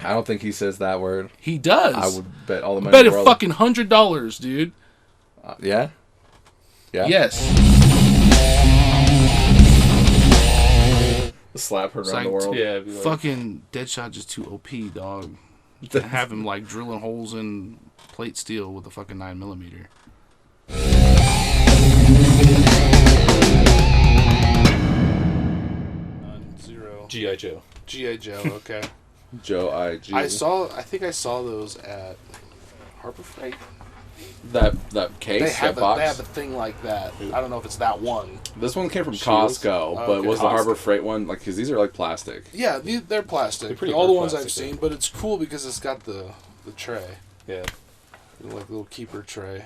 I don't think he says that word. He does. I would bet all the money. Bet it fucking $100, dude. Yeah? Yeah? Yes. Slap her It's around like, the world. Yeah. Fucking Deadshot just too OP, dog. You can have him like drilling holes in plate steel with a fucking 9mm. G.I. Joe. G.I. Joe, okay. Joe I.G. I think I saw those at Harbor Freight. That case, They have box. they have a thing like that. I don't know if it's that one. This one came from Shields? Costco, but Okay. was the Costco. Harbor Freight one? Like, because these are like plastic. Yeah, they're plastic. They're pretty All the hard ones I've plastic, seen, but it's cool because it's got the tray. Yeah. Like little keeper tray.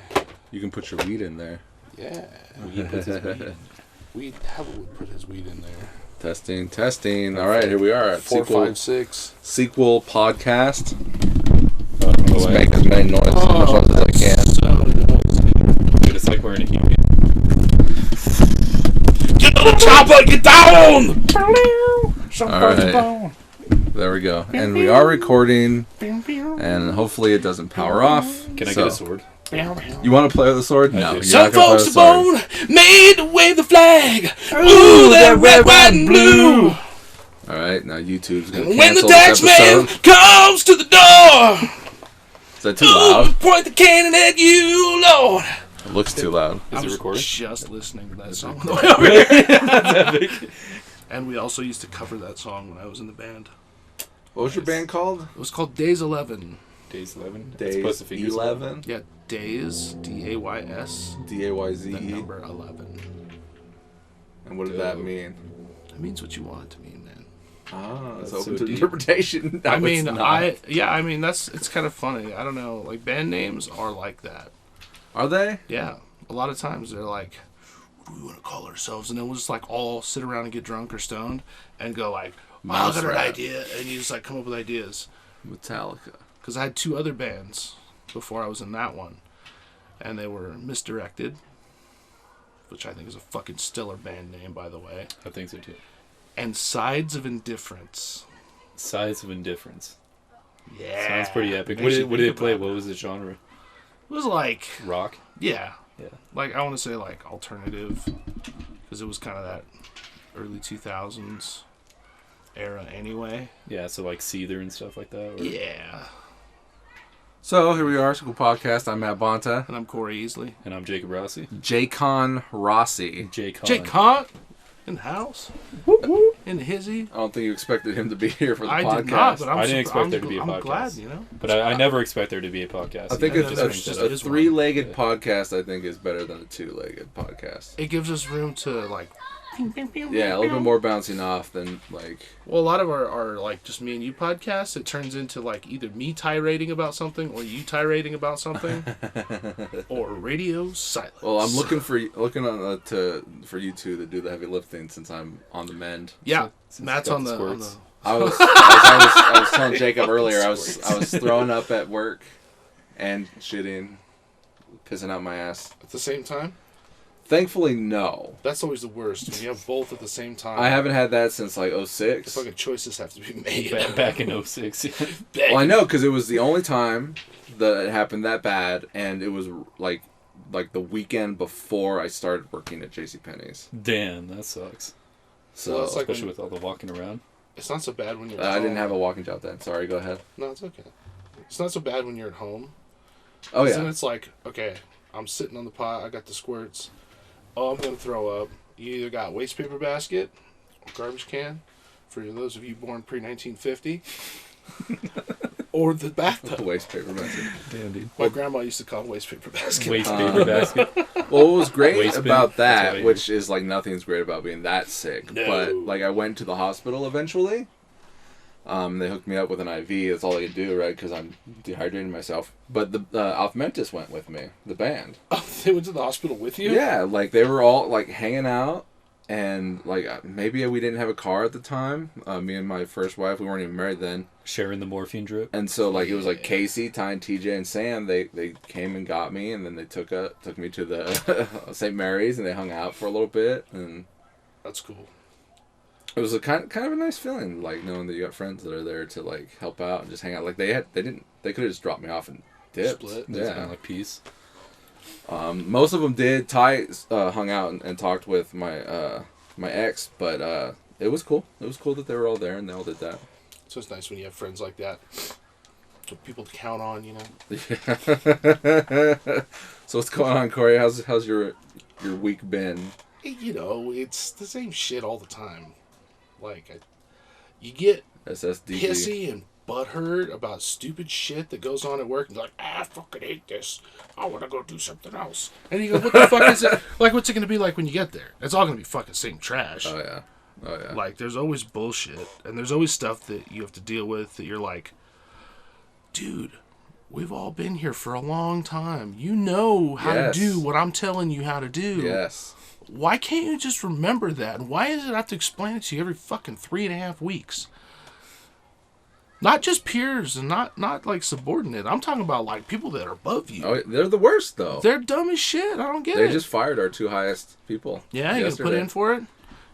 You can put your weed in there. Yeah. Weed puts his weed. Weed, how would put his weed in there? Testing. All right, here we are at 4, 5, 6. sequel podcast. Oh, Let's make as many noises as I can. Dude, it's like we're in a heat. Get on the chopper, get down! All right, there we go. And we are recording, and hopefully it doesn't power off. Can I get a sword? You want to play with the sword? No, you're Some not gonna folks play are with the sword. born made to wave the flag. Ooh, they're red, white, and blue. All right, now YouTube's gonna And when the cancel tax this man episode. comes to the door, Is that too loud? point the cannon at you, Lord. It looks too loud. Is it recording? Just listening to that song. And we also used to cover that song when I was in the band. What was your band called? It was called Days 11. Days 11? Days 11. Yeah, Days, D-A-Y-S, D-A-Y-Z-E. the number 11. And what did that mean? It means what you want it to mean, man. Ah, it's That's open so to deep. interpretation. No, I mean, it's not. it's kind of funny. I don't know, like band names are like that. Are they? Yeah, a lot of times they're like, what do we want to call ourselves? And then we'll just like all sit around and get drunk or stoned and go like, I got an Rap. idea, and you just like come up with ideas. Metallica. Because I had 2 other bands before I was in that one, and they were Misdirected, which I think is a fucking stellar band name, by the way, I think so too. and Sides of Indifference. Sides of Indifference. Yeah, Sounds pretty epic. What Makes you did it think play? about What was the genre? It was like, Rock? yeah, Yeah. like I want to say like alternative, because it was kind of that early 2000s era anyway. Yeah, so like Seether and stuff like that? Or... Yeah. So here we are, School Podcast. I'm Matt Bonta. And I'm Cory Easley. And I'm Jacob Rossi. Jacon Rossi. Jacon. Jacon in the house. In the hizzy. I don't think you expected him to be here for the I podcast. did not, but I didn't expect there to be a I'm podcast. glad, you know. But I never expect there to be a podcast. I think Yeah, it's there's just a- a 3-legged podcast. I think is better than a 2-legged podcast. It gives us room to like. Yeah, a little bit more bouncing off than like. Well, a lot of our like just me and you podcasts, it turns into like either me tirading about something or you tirading about something, or radio silence. Well, I'm looking for you two to do the heavy lifting since I'm on the mend. Yeah, Since Matt's it's got on the. squirts. I was telling Jacob earlier. I was throwing up at work, and shitting, pissing out my ass. At the same time. Thankfully, no. That's always the worst when you have both at the same time. I haven't had that since like The 06. fucking choices have to be made. Back in 06. Well, I know because it was the only time that it happened that bad, and it was like the weekend before I started working at JCPenney's. Damn, that sucks. So Well, it's like Especially with all the walking around. It's not so bad when you're. I at didn't home. have a walking job then. Sorry, go ahead. No, it's okay. It's not so bad when you're at home. Oh Then yeah. it's like, okay, I'm sitting on the pot. I got the squirts. Oh, I'm gonna throw up. You either got waste paper basket or garbage can, for those of you born pre 1950, or the bathtub. Waste paper basket. Damn, dude. My grandma used to call it waste paper basket. Waste paper basket. Well, what was great Waste bin. about That's what I that, hear. which is like nothing's great about being that sick, No. but like I went to the hospital eventually. They hooked me up with an IV. That's all I could do, right? Because I'm dehydrating myself. But the Alpmentis went with me, the band. Oh, they went to the hospital with you? Yeah, like they were all like hanging out, and like maybe we didn't have a car at the time. Me and my first wife, we weren't even married then, Sharing the morphine drip. and so like it was like Casey, Ty, and TJ, and Sam. They came and got me, and then they took me to the St. Mary's, and they hung out for a little bit, and That's cool. It was a kind of a nice feeling, like knowing that you got friends that are there to like help out and just hang out. Like they could have just dropped me off and dipped. Split. Yeah, Kind of like peace. most of them did. Ty hung out and talked with my my ex, but it was cool. It was cool that they were all there and they all did that. So it's nice when you have friends like that. So people to count on, you know. Yeah. So what's going on, Corey? How's your week been? You know, it's the same shit all the time. Like, you get SSDG. pissy and butthurt about stupid shit that goes on at work, and you're like, I fucking hate this. I want to go do something else. And you go, what the fuck is it? Like, what's it going to be like when you get there? It's all going to be fucking same trash. Oh yeah. Oh yeah. Like, there's always bullshit, and there's always stuff that you have to deal with that you're like, dude, we've all been here for a long time. You know how to do what I'm telling you how to do. Yes. Why can't you just remember that? And why does it have to explain it to you every fucking 3.5 weeks? Not just peers and not like subordinate. I'm talking about like people that are above you. Oh, they're the worst though. They're dumb as shit. I don't get They it. just fired our 2 highest people. Yeah, you yesterday. gonna put in for it?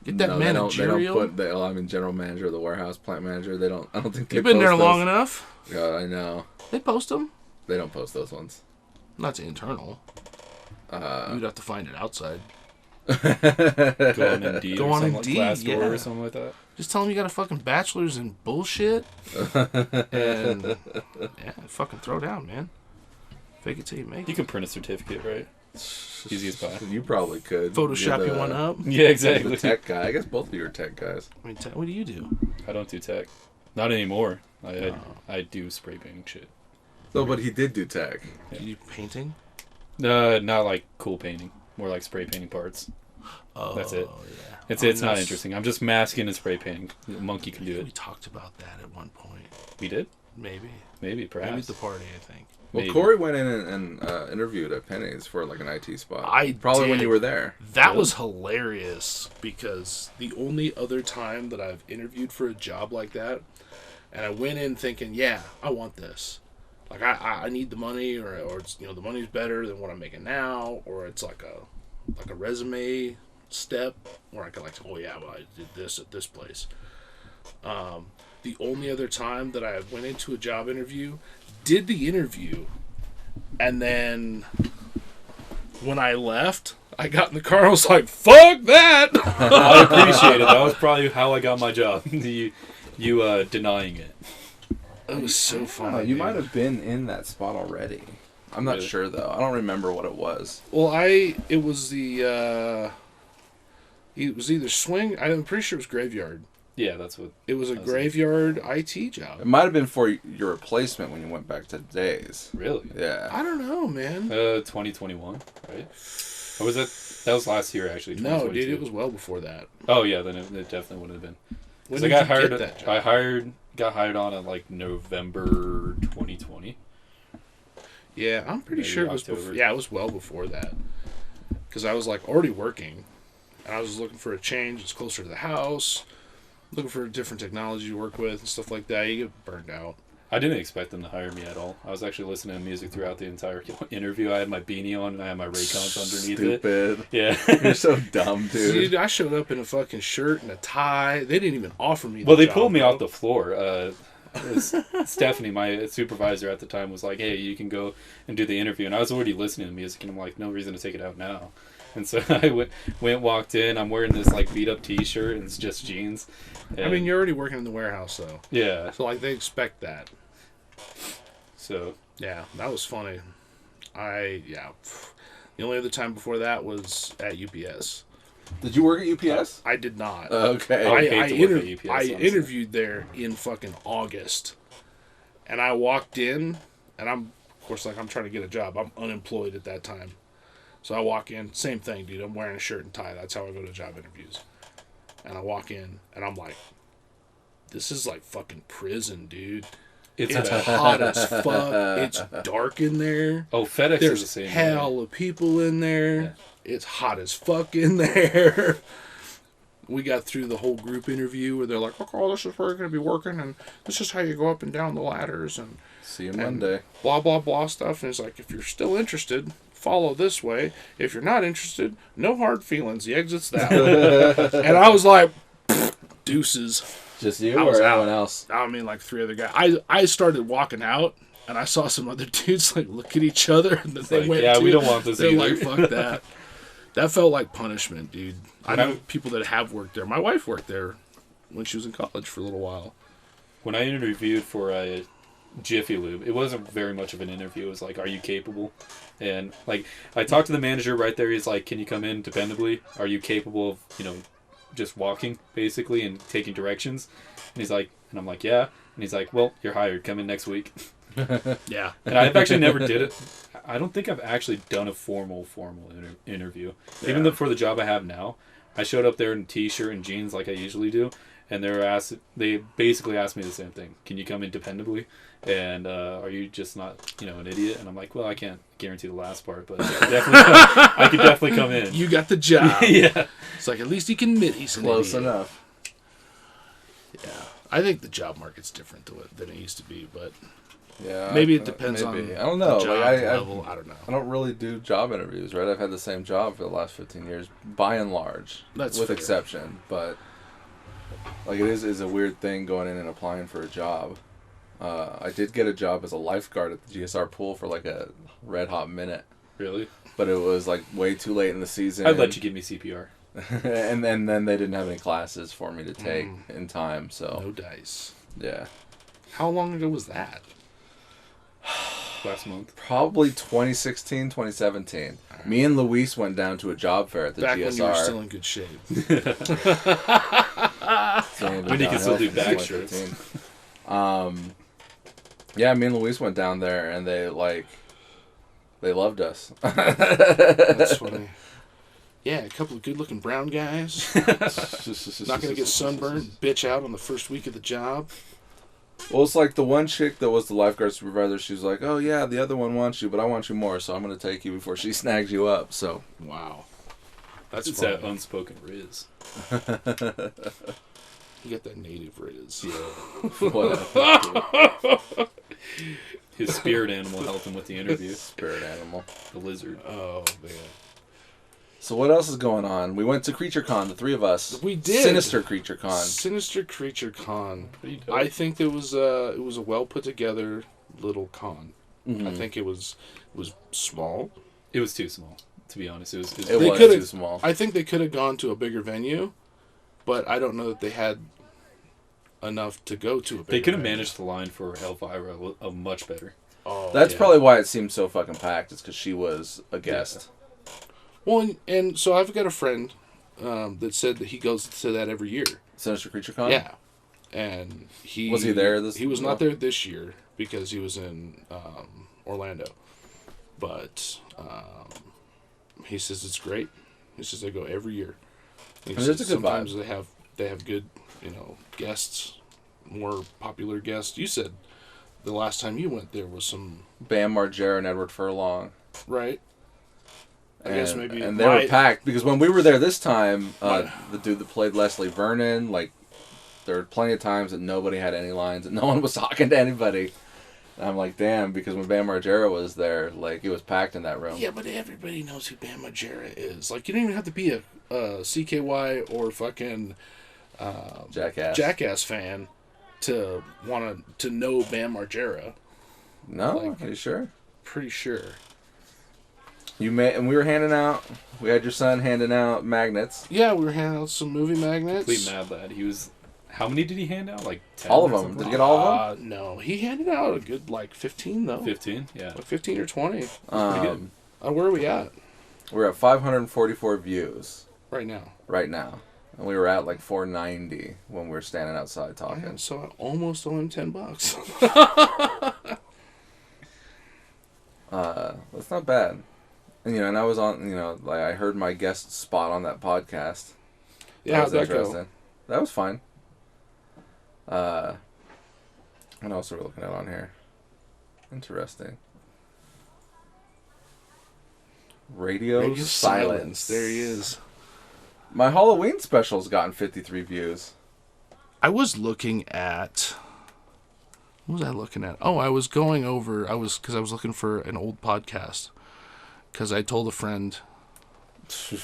Get that managerial. They don't put. I'm general manager of the warehouse, plant manager. They don't. I don't think they. You've been there post long those. enough. God, I know. They post them. They don't post those ones. Not internal. You'd have to find it outside. Go on Indeed Go or on something Indeed, like Glassdoor yeah. or something like that. Just tell them you got a fucking bachelor's in bullshit. And yeah, fucking throw down, man. Fake it till you make it. You can print a certificate, right? Easy as pie. You probably could. Photoshop You're you one up. Yeah, The exactly. tech guy. I guess both of you are tech guys. I mean, what do you do? I don't do tech. Not anymore. I do spray painting shit. No, but he did do tech. Do you do painting? Not like cool painting. More like spray painting parts. Oh, That's it. Yeah. It's not interesting. I'm just masking and spray painting. A monkey can do We it. talked about that at one point. We did? Maybe. Maybe, Maybe at perhaps. the party, I think. Well, Maybe. Corey went in and interviewed at Penny's for like an IT spot. I Probably when did. you were there. That Really? was hilarious because the only other time that I've interviewed for a job like that, and I went in thinking, yeah, I want this. Like I need the money, or it's, you know, the money's better than what I'm making now, or it's like a resume step where I could like, oh yeah, well I did this at this place. The only other time that I went into a job interview, did the interview, and then when I left, I got in the car and I was like, fuck that! I appreciate it. That was probably how I got my job. you denying it. It was so funny. you dude. might have been in that spot already. I'm not Really? sure though. I don't remember what it was. Well, it was it was either swing, I'm pretty sure it was graveyard. Yeah, that's what. It was a That was graveyard IT It job. might have been for your replacement when you went back to days. Really? Yeah. I don't know, man. 2021, right? Or was that? That was last year, actually. No, 2022. dude, it was well before that. Oh yeah, then it definitely would have been. When Because I did got you hired. get that job? Got hired on at like November 2020. Yeah, I'm pretty Maybe sure it was October. before. Yeah, it was well before that. Because I was like already working, and I was looking for a change. It's closer to the house, looking for a different technology to work with and stuff like that. You get burned out. I didn't expect them to hire me at all. I was actually listening to music throughout the entire interview. I had my beanie on and I had my Raycons underneath it. Stupid. Yeah. You're so dumb, dude. Dude, I showed up in a fucking shirt and a tie. They didn't even offer me. Well, the they job, pulled me bro. off the floor. Stephanie, my supervisor at the time, was like, "Hey, you can go and do the interview." And I was already listening to music, and I'm like, "No reason to take it out now." And so I walked in. I'm wearing this like beat up T-shirt, and it's just jeans. I And, mean, you're already working in the warehouse, though. yeah. So, like, they expect that. So Yeah, that was funny. The only other time before that was at UPS. Did you work at UPS? I did not. Okay. I would hate to work at UPS, I honestly. interviewed there in fucking August. And I walked in, and I'm trying to get a job. I'm unemployed at that time. So I walk in, same thing, dude. I'm wearing a shirt and tie. That's how I go to job interviews. And I walk in, and I'm like, this is like fucking prison, dude. it's It's bad. hot as fuck. It's dark in there. Oh, FedEx is There's the same. hell way. of people in there. Yeah. It's hot as fuck in there. We got through the whole group interview where they're like, "Oh, this is where you're going to be working, and this is how you go up and down the ladders, and See you and Monday. blah, blah, blah stuff." And it's like, if you're still interested, follow this way. If you're not interested, no hard feelings. The exit's that way. And I was like, deuces. Just you I or was out. anyone else? I mean, like 3 other guys. I started walking out, and I saw some other dudes like look at each other, and then they Like, went. yeah, too. we don't want this They're either. like, fuck that. That felt like punishment, dude. I When know I- people that have worked there. My wife worked there when she was in college for a little while. When I interviewed for a Jiffy Lube, it wasn't very much of an interview. It was like, are you capable? And like, I talked to the manager right there. He's like, can you come in dependably? Are you capable of, just walking basically and taking directions? And he's like, and I'm like, yeah. And he's like, well, you're hired. Come in next week. Yeah. And I've actually never did it. I don't think I've actually done a formal interview. Yeah. Even though for the job I have now, I showed up there in a t-shirt and jeans like I usually do, and they basically asked me the same thing. Can you come in dependably? And are you just not, an idiot? And I'm like, well, I can't guarantee the last part, but I could definitely come in. You got the job. Yeah. It's like, at least he can admit he's an Close idiot. enough. Yeah. I think the job market's different than it used to be, but Yeah. maybe it depends maybe. on I don't know. the job Like, level. I don't know. I don't really do job interviews, right? I've had the same job for the last 15 years, by and large, That's with fair. exception. But like, it is a weird thing going in and applying for a job. I did get a job as a lifeguard at the GSR pool for like a red hot minute, Really? but it was like way too late in the season. I'd let you give me CPR. and then they didn't have any classes for me to take in time. So No dice. yeah, How long ago was that? Last month. probably 2016, 2017. Me and Luis went down to a job fair at the Back GSR. when you were still in good shape. When you can still do back strips. Yeah, me and Luis went down there, and they loved us. That's funny. Yeah, a couple of good-looking brown guys. Not going to get sunburned, bitch out on the first week of the job. Well, it's like the one chick that was the lifeguard supervisor. She was like, "Oh yeah, the other one wants you, but I want you more, so I'm going to take you before she snags you up." So Wow. That's It's funny. that unspoken riz. You got that native riz. whatever. His spirit animal helped him with the interview. Spirit animal. The lizard. Oh, man. So what else is going on? We went to Creature Con, the three of us. We did. Sinister Creature Con. Sinister Creature Con. Pretty dope. I think it was a well put together little con. I think it was small. It was too small, to be honest. It was It They was could've- too small. I think they could have gone to a bigger venue, but I don't know that they had enough to go to a bigger They could have venue. managed the line for Elvira a much better. Oh, That's yeah. probably why it seemed so fucking packed. It's because she was a guest. Well, and so I've got a friend that said that he goes to that every year. Sinister Creature Con? Yeah, and he Was he there this- He was not there this year because he was in Orlando, but he says it's great. He says they go every year. He And there's says a good sometimes vibe. they have good guests, more popular guests. You said the last time you went there was some Bam Margera and Edward Furlong. right. I guess maybe And they were packed because when we were there this time, the dude that played Leslie Vernon, like, there were plenty of times that nobody had any lines and no one was talking to anybody. And I'm like, damn, because when Bam Margera was there, like, it was packed in that room. Yeah, but everybody knows who Bam Margera is. Like, you don't even have to be a CKY or fucking Jackass fan to want to know Bam Margera. No? Like- Are you sure? Pretty sure. And we were handing out, we had your son handing out magnets. Yeah, we were handing out some movie magnets. Complete mad lad. He was. How many did he hand out? Like 10 All of or them. something? Did you get all of them? No, he handed out a good 15 though. 15? Yeah. Like 15 or 20. Pretty good. Where are we at We're at 544 views right now? right now. And we were at like 490 when we were standing outside talking. Man, so I almost owe him $10. That's not bad. And, and I was on, like, I heard my guest spot on that podcast. Yeah, how'd was that go? That was fine. What else are we looking at on here? Interesting. Radio silence. There he is. My Halloween special's gotten 53 views. I was looking at. What was I looking at? Oh, I was going over. Because I was looking for an old podcast. Because I told a friend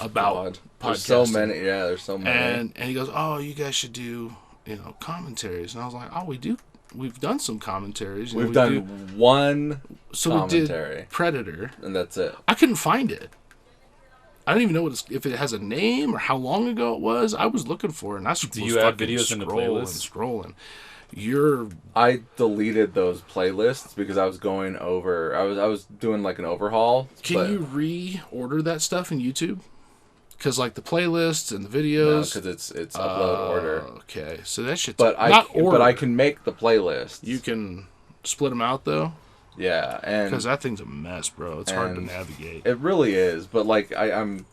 about There's so podcasting. many. Yeah, there's so many. And he goes, "Oh, you guys should do, commentaries." And I was like, "Oh, we do. We've done some commentaries. We've done one So commentary. we did Predator, and that's it. I couldn't find it. I don't even know if it has a name or how long ago it was. I was looking for it, and Do you add videos in the playlist? Scrolling. I deleted those playlists because I was going over. I was doing like an overhaul. Can you reorder that stuff in YouTube? Because like the playlists and the videos. Because it's upload order. Okay, so that shit's But not order. But I can make the playlists. You can split them out though. Yeah, and Because that thing's a mess, bro. It's hard to navigate. it really is. But like I'm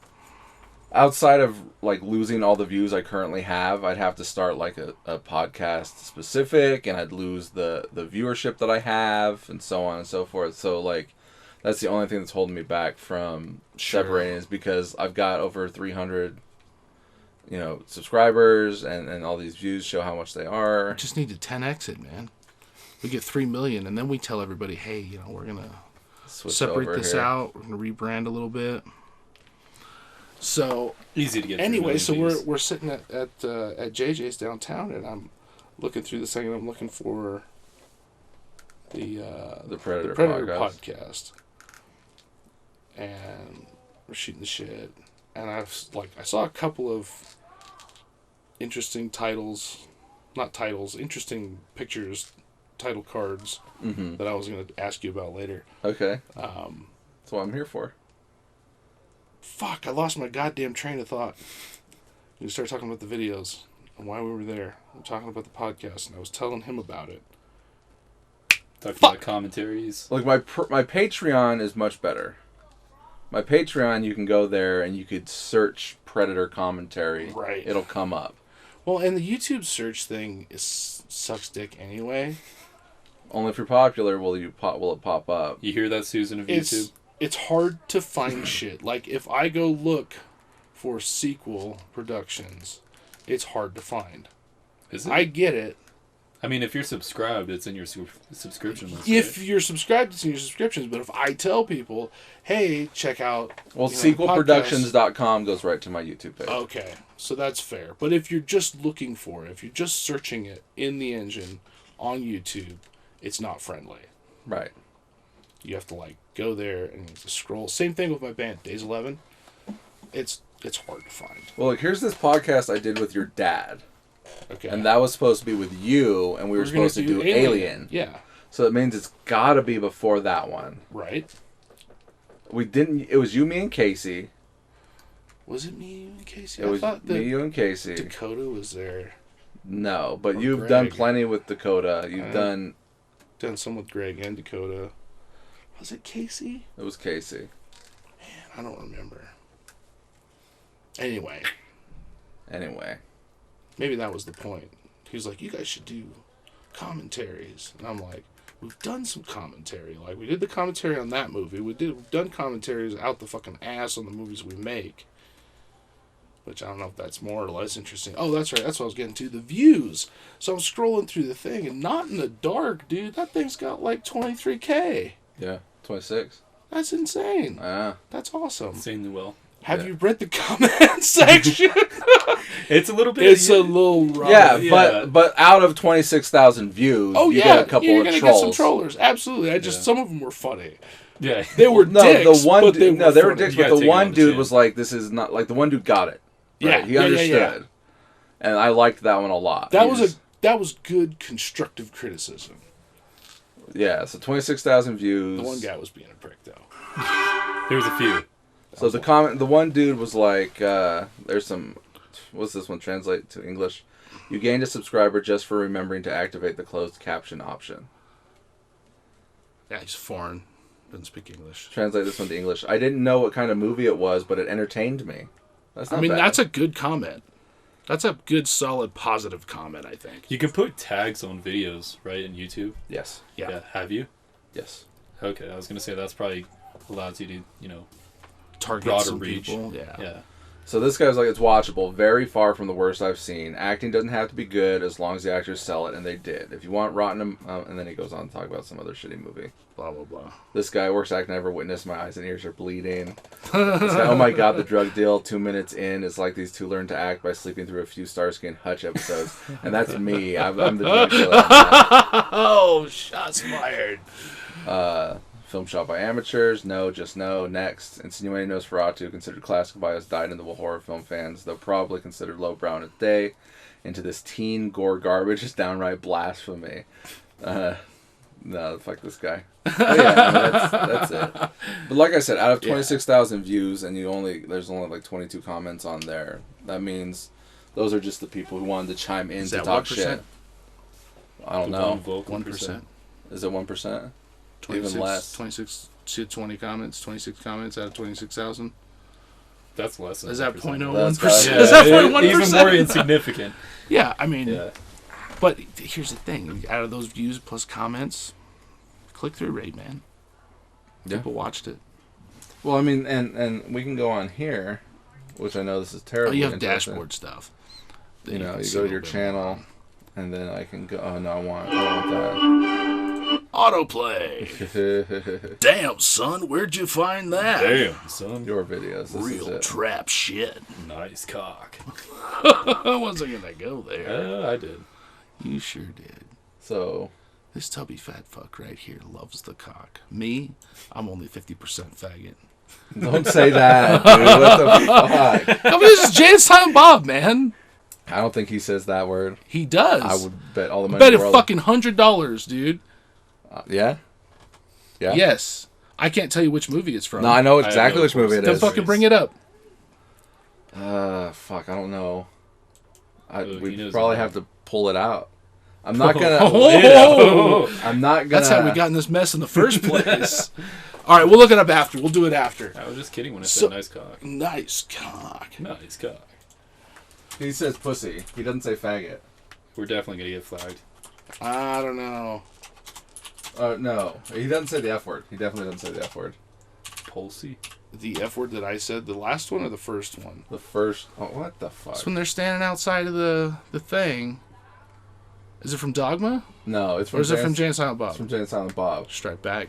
outside of like losing all the views I currently have, I'd have to start like a podcast specific, and I'd lose the viewership that I have, and so on and so forth. So like that's the only thing that's holding me back from separating, is because I've got over 300 subscribers, and all these views show how much they are. Just need to 10x it, man. We get 3 million, and then we tell everybody, hey, we're gonna separate this out. We're gonna rebrand a little bit. So easy to get. Anyway, so we're sitting at JJ's downtown, and I'm looking through this thing, and I'm looking for the Predator podcast. And we're shooting the shit, and I saw a couple of interesting interesting pictures, title cards that I was going to ask you about later. Okay. That's what I'm here for. Fuck, I lost my goddamn train of thought. We started talking about the videos and why we were there. We're talking about the podcast, and I was telling him about it. Talking about commentaries. Like my Patreon is much better. My Patreon, you can go there and you could search Predator commentary. Right. It'll come up. Well, and the YouTube search thing sucks dick anyway. Only if you're popular will it pop up. You hear that, Susan, of YouTube? It's hard to find shit. Like, if I go look for sequel productions, it's hard to find. Is it? I get it. I mean, if you're subscribed, it's in your subscription list. If right? you're subscribed, it's in your subscriptions. But if I tell people, hey, check out... sequelproductions.com goes right to my YouTube page. Okay, so that's fair. But if you're just looking for it, if you're just searching it in the engine on YouTube, it's not friendly. Right. You have to, go there and scroll. Same thing with my band, Days 11. It's hard to find. Well, look, here's this podcast I did with your dad. Okay. And that was supposed to be with you, and we were supposed to do Alien. Yeah. So it means it's got to be before that one. Right. It was you, me, and Casey. Was it me, you, and Casey? It was me, you, and Casey. Dakota was there. No, but Or you've Greg. done plenty with Dakota. You've done some with Greg and Dakota. Was it Casey? It was Casey. Man, I don't remember. Anyway. Maybe that was the point. He was like, you guys should do commentaries. And I'm like, we've done some commentary. Like, we did the commentary on that movie. We've done commentaries out the fucking ass on the movies we make. Which I don't know if that's more or less interesting. Oh, that's right. That's what I was getting to. The views. So I'm scrolling through the thing, and Not in the Dark, dude. That thing's got 23K. Yeah, 26. That's insane. Yeah. That's awesome. Insanely well. Have you read the comment section? It's a little bit. It's a little rough. Yeah, but out of 26,000 views, you get a couple you're of gonna trolls. get some trollers. Absolutely. Some of them were funny. Yeah. They were dicks, the one but they were they were funny. dicks, You but gotta the take it one on the dude chin. was like, "This is not like." The one dude got it. Right? Yeah, he understood, yeah. and I liked that one a lot. That was good constructive criticism. Yeah. So 26,000 views. The one guy was being a prick though. There was a few. So the one dude was like, "There's some. What's this one translate to English? You gained a subscriber just for remembering to activate the closed caption option." Yeah, he's foreign. Doesn't speak English. Translate this one to English. I didn't know what kind of movie it was, but it entertained me. That's not bad. That's a good comment. That's a good, solid, positive comment, I think. You can put tags on videos, right, in YouTube? Yes. Yeah. Have you? Yes. Okay, I was going to say that's probably allows you to, Target broader some reach. people. Yeah. So this guy's like, it's watchable, very far from the worst I've seen. Acting doesn't have to be good as long as the actors sell it, and they did. If you want rotten, and then he goes on to talk about some other shitty movie. Blah, blah, blah. This guy, worst acting I ever witnessed. My eyes and ears are bleeding. This guy, oh my god, the drug deal. 2 minutes in, it's like these two learn to act by sleeping through a few Starsky and Hutch episodes, and that's me. I'm the drug dealer. Oh, shots fired. Film shot by amateurs. No, just no. Next. Insinuating Nosferatu, considered classic by us dyed-in-the-wool horror film fans, though probably considered lowbrow in its day. Into this teen gore garbage is downright blasphemy. No, fuck this guy. But yeah, I mean, that's it. But like I said, out of 26,000 views, and there's only like 22 comments on there. That means those are just the people who wanted to chime in to talk shit. I don't know. 1%. Is it 1%? 26, Even less. 26 to 20 comments. 26 comments out of 26,000. That's less than Is that 1%. 0.01%? Yeah, Is that 0.1%? Even more insignificant. Yeah, I mean, Yeah. but here's the thing. Out of those views plus comments, click-through rate, man. Yeah. People watched it. Well, I mean, and we can go on here, which I know this is terrible. Oh, you have dashboard stuff. You know, can you see go a to your little bit channel, more. and then I can go. Oh no, I want that. Autoplay. Damn, son, where'd you find that? Damn, son. Your videos. This is Real it. trap shit. Nice cock. I wasn't gonna go there. I did. You sure did. So, This tubby fat fuck right here loves the cock. Me, I'm only 50% faggot. don't say that, dude. What the fuck? I mean, this is Jay and Silent Bob, man. I don't think he says that word. He does. I would bet all the money bet in it the world. fucking $100, dude. Yeah? Yeah? Yes. I can't tell you which movie it's from. No, I know I exactly know which movie it Then is. fucking bring it up. Fuck, I don't know. he We knows probably that. have to pull it out. I'm not gonna. Oh, I'm not gonna. that's how we got in this mess in the first place. All right, we'll look it up after. We'll do it after. I was just kidding when I So- said nice cock. Nice cock. Nice cock. He says pussy. He doesn't say faggot. We're definitely gonna get flagged. I don't know. No, he doesn't say the F word. He definitely doesn't say the F word. Pulsy. The F word that I said, the last one or the first one? The first. Oh, what the fuck? It's when they're standing outside of the thing. Is it from Dogma? No, it's from. Or is it from Jay and Silent Bob? It's from Jay and Silent Bob. Strike back.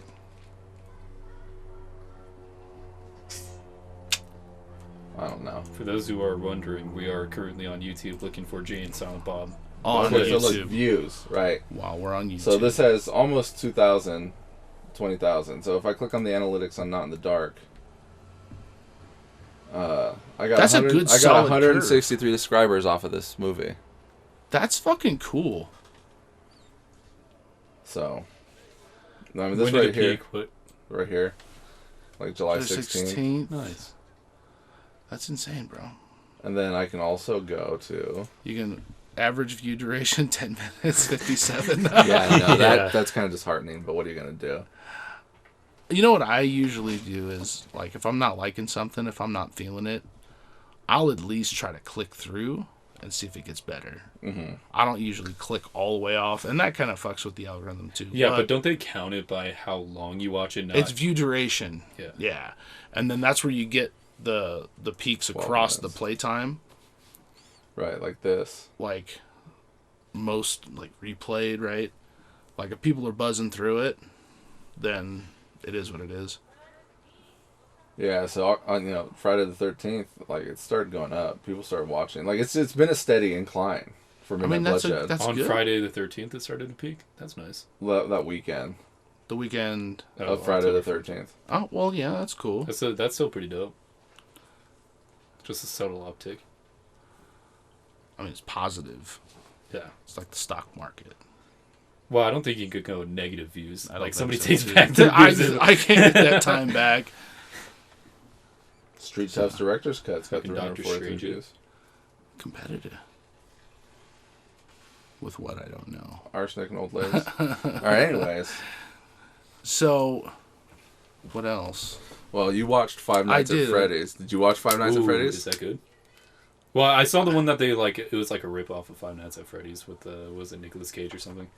I don't know. For those who are wondering, we are currently on YouTube looking for Jay and Silent Bob. On Okay, so look, YouTube. views, right? While we're on YouTube. So this has almost 2,000, 20,000. So if I click on the analytics on Not in the Dark, I got That's a good I got solid 163 subscribers off of this movie. That's fucking cool. So, I mean, this When did right it here, peak? What? right here, like July The 16th. Nice. That's insane, bro. And then I can also go to. You can average view duration 10 minutes 57. Yeah, no, Yeah. that's kind of disheartening. But what are you gonna do? You know what I usually do is, like, if I'm not liking something, if I'm not feeling it, I'll at least try to click through and see if it gets better. Mm-hmm. I don't usually click all the way off, and that kind of fucks with the algorithm too. Yeah, but don't they count it by how long you watch it? Not... It's view duration. Yeah. Yeah, and then that's where you get the peaks 12 across the minutes. playtime. Right, like this. Like most like replayed, right? Like if people are buzzing through it, then it is what it is. Yeah, so on Friday the 13th, like it started going up. People started watching. Like it's been a steady incline for Midnight Bloodshed. that's on good. Friday the 13th, it started to peak. That's nice. that weekend The weekend. Oh, of Friday the October. 13th. Oh well, yeah, that's cool. That's still pretty dope. Just a subtle uptick. I mean, it's positive. Yeah. It's like the stock market. Well, I don't think you could go negative views. I don't Like think somebody so, takes too. back their views. I can't get that time back. Street Tough's director's cut's got Fucking Dr. 343 Strange. views. Competitive. With what I don't know. Arsenic and old ladies. Alright, anyways. So, what else? Well, you watched Five Nights I at did. Freddy's. Did you watch Five Nights at Ooh, Freddy's? Is that good? Well, I saw the one that they like. It was like a rip off of Five Nights at Freddy's with was it Nicolas Cage or something?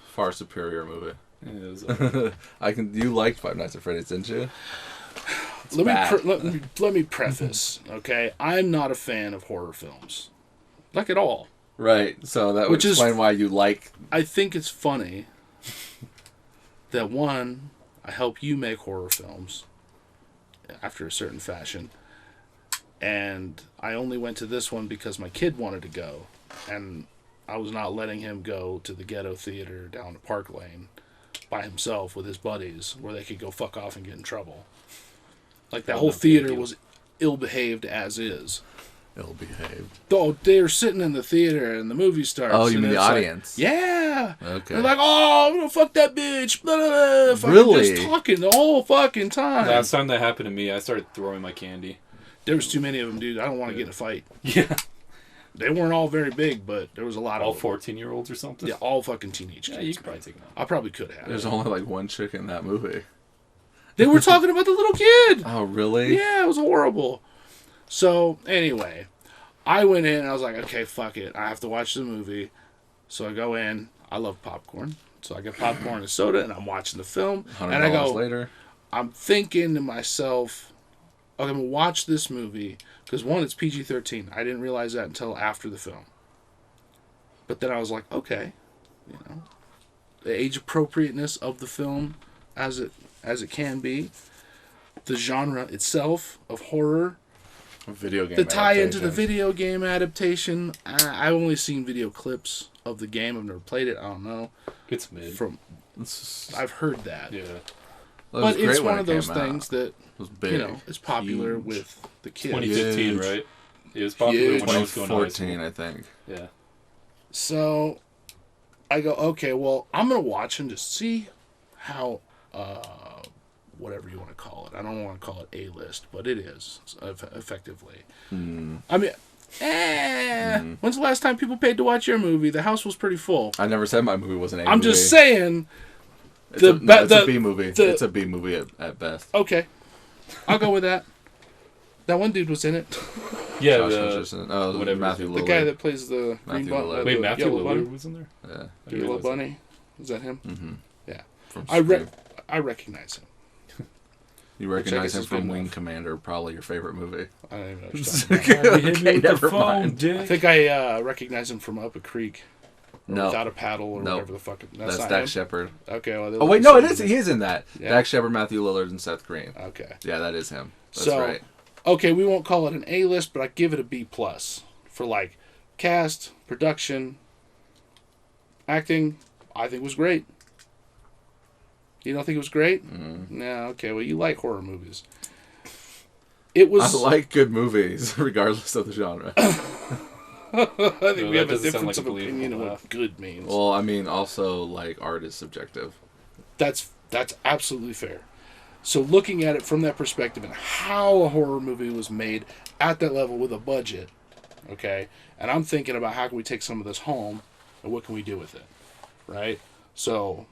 Far superior movie. Yeah, it was, You liked Five Nights at Freddy's, didn't you? Let me preface, okay? I'm not a fan of horror films, like at all. Right. So that would explain why you like. I think it's funny that one, I help you make horror films after a certain fashion, and I only went to this one because my kid wanted to go, and I was not letting him go to the ghetto theater down at Park Lane by himself with his buddies where they could go fuck off and get in trouble. Like, that whole theater was ill-behaved as is. Ill-behaved. Though they were sitting in the theater and the movie starts. Oh, you mean the audience? Like, yeah. Okay. They're like, oh, I'm gonna fuck that bitch. Blah, blah, blah. Really? Just talking the whole fucking time. Last time that happened to me, I started throwing my candy. There was too many of them, dude. I don't want to get in a fight. Yeah. They weren't all very big, but there was a lot all of them. 14-year-olds or something? Yeah, all fucking teenage kids. Yeah, you could probably take them out. I probably could have. There's only like one chick in that movie. They were talking about the little kid. Oh, really? Yeah, it was horrible. So, anyway, I went in and I was like, okay, fuck it. I have to watch the movie. So I go in. I love popcorn. So I get popcorn and soda and I'm watching the film. And I go, later. I'm thinking to myself, okay, I'm going to watch this movie. Because one, it's PG-13. I didn't realize that until after the film. But then I was like, okay, you know, the age appropriateness of the film as it can be, the genre itself of horror, video game the tie into the video game adaptation. I've only seen video clips of the game. I've never played it. I don't know. It's mid. I've heard that. Yeah. But it's one of those things that, was big, you know, is popular with the kids. 2015, right? It was popular when I was going to high school. 2014, I think. Yeah. So I go, okay, well, I'm going to watch and just see how, whatever you want to call it. I don't want to call it A-list, but it is, effectively. I mean, when's the last time people paid to watch your movie? The house was pretty full. I never said my movie was an A movie. I'm just saying. It's a B movie. It's a B movie at best. Okay. I'll go with that. That one dude was in it. Yeah, whatever. Matthew Lillard. The guy that plays the green bunny. Wait, Matthew Lillard Lillard was in there? Yeah. The yellow bunny. Is that him? Mm-hmm. Yeah. From I recognize him. You recognize him from Wing Commander, probably your favorite movie. I don't even know what you're talking about. Hit me with the phone, Dick. I think I recognize him from Up a Creek. No. Without a paddle or whatever the fuck. That's Dak Shepard. Okay. Well, oh wait, no, it is. He is in that. Yeah. Dak Shepard, Matthew Lillard, and Seth Green. Okay. Yeah, that is him. That's right. Okay, we won't call it an A list, but I give it a B plus for like cast, production, acting. I think was great. You don't think it was great? Mm-hmm. No. Okay. Well, you like horror movies. It was. I like good movies, regardless of the genre. I think we have a difference of opinion of what good means. Well, I mean, also, like, art is subjective. That's absolutely fair. So looking at it from that perspective and how a horror movie was made at that level with a budget, okay, and I'm thinking about how can we take some of this home and what can we do with it, right? So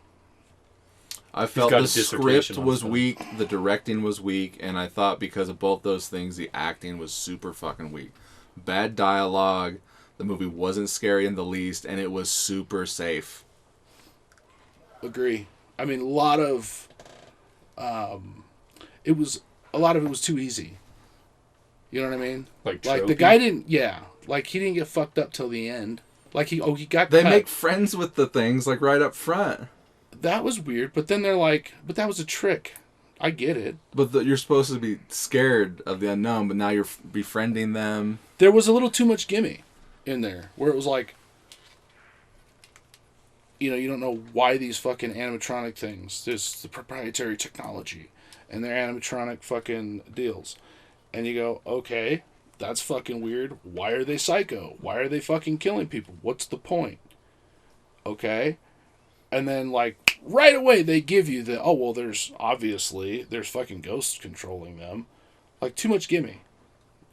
I felt the script was weak, the directing was weak, and I thought because of both those things, the acting was super fucking weak. Bad dialogue. The movie wasn't scary in the least, and it was super safe. Agree. I mean, a lot of it was too easy. You know what I mean? Like the guy didn't. Yeah, like he didn't get fucked up till the end. Like he got. They cut. make friends with the things like right up front. That was weird, but then they're like, but that was a trick. I get it. But you're supposed to be scared of the unknown, but now you're befriending them. There was a little too much gimme in there, where it was like, you know, you don't know why these fucking animatronic things, there's the proprietary technology, and they're animatronic fucking deals. And you go, okay, that's fucking weird. Why are they psycho? Why are they fucking killing people? What's the point? Okay? And then, like, right away they give you the, oh, well, there's fucking ghosts controlling them. Like, too much gimme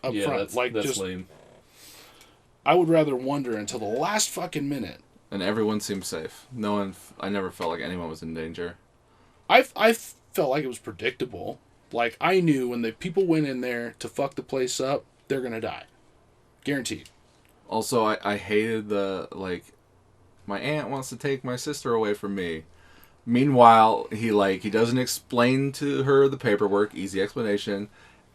up front. That's lame. I would rather wonder until the last fucking minute. And everyone seemed safe. I never felt like anyone was in danger. I felt like it was predictable. Like, I knew when the people went in there to fuck the place up, they're gonna die. Guaranteed. Also, I hated my aunt wants to take my sister away from me. Meanwhile, he doesn't explain to her the paperwork, easy explanation,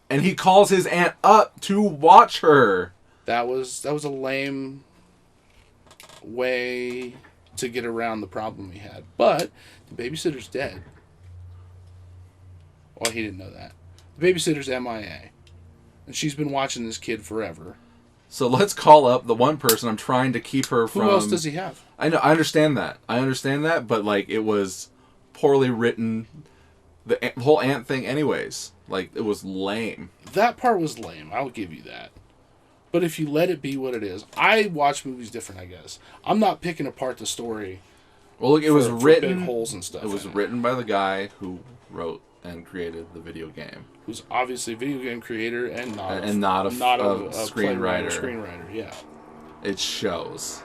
and he calls his aunt up to watch her. That was a lame way to get around the problem he had. But the babysitter's dead. Well, he didn't know that. The babysitter's MIA. And she's been watching this kid forever. So let's call up the one person I'm trying to keep her from. Who else does he have? I know, I understand that, but it was poorly written. The whole aunt thing, anyways, it was lame. That part was lame. I'll give you that. But if you let it be what it is, I watch movies different, I guess. I'm not picking apart the story. Well, look, it was written. Big holes and stuff. It was written by the guy who wrote and created the video game. Who's obviously a video game creator and not a screenwriter. Screenwriter, yeah. It shows,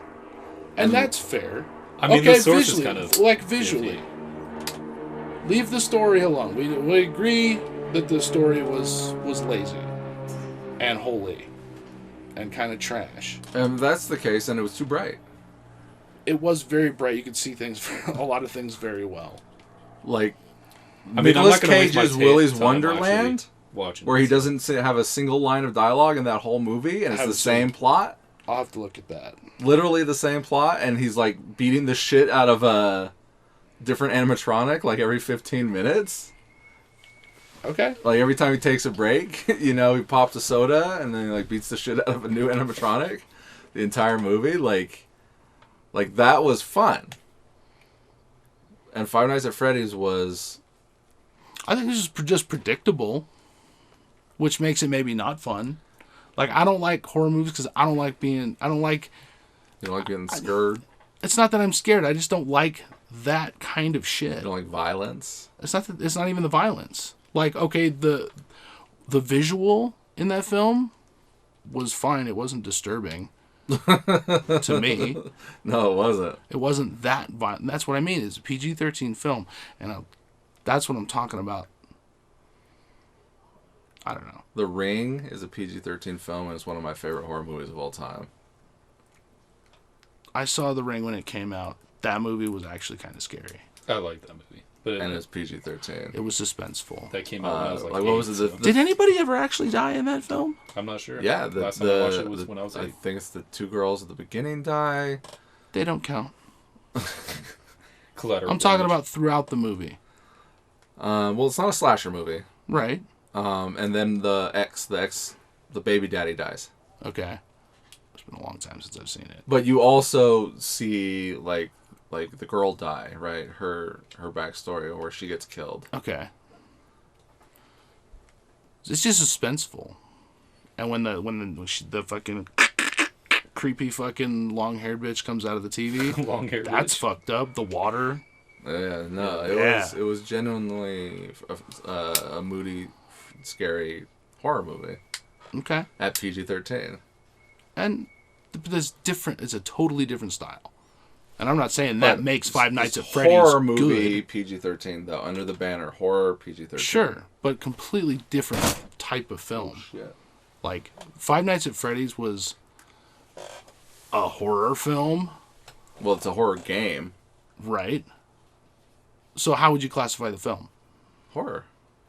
and that's fair. I mean, the source is kind of visually. Leave the story alone. We agree that the story was lazy and holy and kind of trash. And that's the case, and it was too bright. It was very bright. You could see things, a lot of things, very well. Nicolas Cage's Willy's Wonderland, where he doesn't have a single line of dialogue in that whole movie, and it's the same plot. I'll have to look at that. Literally the same plot, and he's beating the shit out of a different animatronic every 15 minutes. Okay. Every time he takes a break, he pops a soda and then he beats the shit out of a new animatronic. The entire movie, that was fun. And Five Nights at Freddy's was. I think this is just predictable, which makes it maybe not fun. I don't like horror movies because I don't like being. You don't like getting scared. It's not that I'm scared. I just don't like that kind of shit. You don't like violence. It's not even the violence. Okay, the visual in that film was fine. It wasn't disturbing to me. No, it wasn't. It wasn't that violent. That's what I mean. It's a PG-13 film, and that's what I'm talking about. I don't know. The Ring is a PG-13 film, and it's one of my favorite horror movies of all time. I saw The Ring when it came out. That movie was actually kind of scary. I like that movie. And it's PG-13. It was suspenseful. That came out when I was what was it? Did anybody ever actually die in that film? I'm not sure. Yeah, last time I watched it was when I was 8. I think it's the two girls at the beginning die. They don't count. Collateral. I'm talking about throughout the movie. Well, it's not a slasher movie. Right. And then the baby daddy dies. Okay. It's been a long time since I've seen it. But you also see the girl die, right? Her backstory, where she gets killed. Okay. It's just suspenseful. And when the fucking creepy fucking long-haired bitch comes out of the TV, long-haired that's bitch. Fucked up. The water. Yeah, no, it was genuinely a moody, scary horror movie. Okay. At PG-13. And there's different. It's a totally different style. And I'm not saying that makes Five Nights at Freddy's horror movie good. PG-13 though, under the banner horror PG-13. Sure, but completely different type of film. Oh, shit. Five Nights at Freddy's was a horror film. Well, it's a horror game. Right. So how would you classify the film? Horror.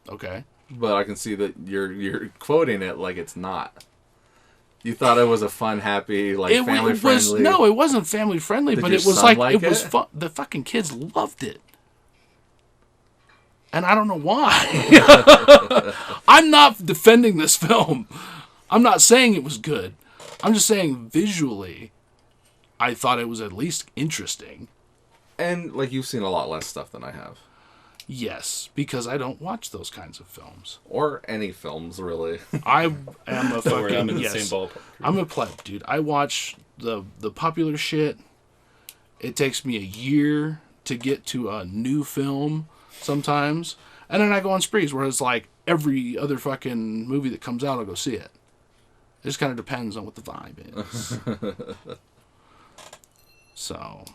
Okay. But I can see that you're quoting it like it's not. You thought it was a fun, happy, family friendly. No, it wasn't family friendly, but it was it was fun. The fucking kids loved it. And I don't know why. I'm not defending this film. I'm not saying it was good. I'm just saying visually, I thought it was at least interesting. And you've seen a lot less stuff than I have. Yes, because I don't watch those kinds of films. Or any films, really. I am a fucking... I'm in the same ballpark. I'm a pleb, dude. I watch the popular shit. It takes me a year to get to a new film sometimes. And then I go on sprees where it's every other fucking movie that comes out, I'll go see it. It just kind of depends on what the vibe is. So,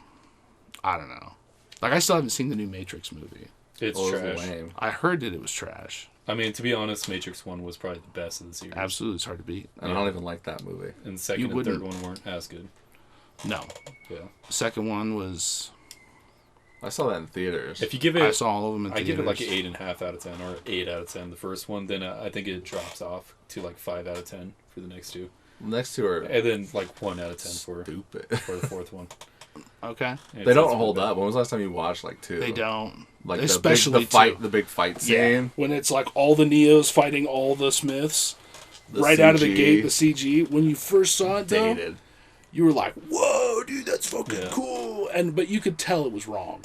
I don't know. I still haven't seen the new Matrix movie. It's trash. Lame. I heard that it was trash. I mean, to be honest, Matrix 1 was probably the best of the series. Absolutely, it's hard to beat. And I don't even like that movie. And the second and third one weren't as good. No. Yeah. The second one was I saw that in theaters. If you give I it, saw all of them in I theaters. give it like an 8.5 out of 10 or 8 out of 10. The first one, then I think it drops off to like 5 out of 10 for the next two, Next two are and then like 1 out of 10 for stupid. the fourth one. Okay. And They don't it's hold really up. When was the last time you watched like two? They don't. Like Especially the big fight scene. When it's like all the Neos fighting all the Smiths The right out of the CG. gate, the CG. When you first saw it, though, Dated. you were like, "Whoa, dude, that's fucking Yeah. cool!" But you could tell it was wrong,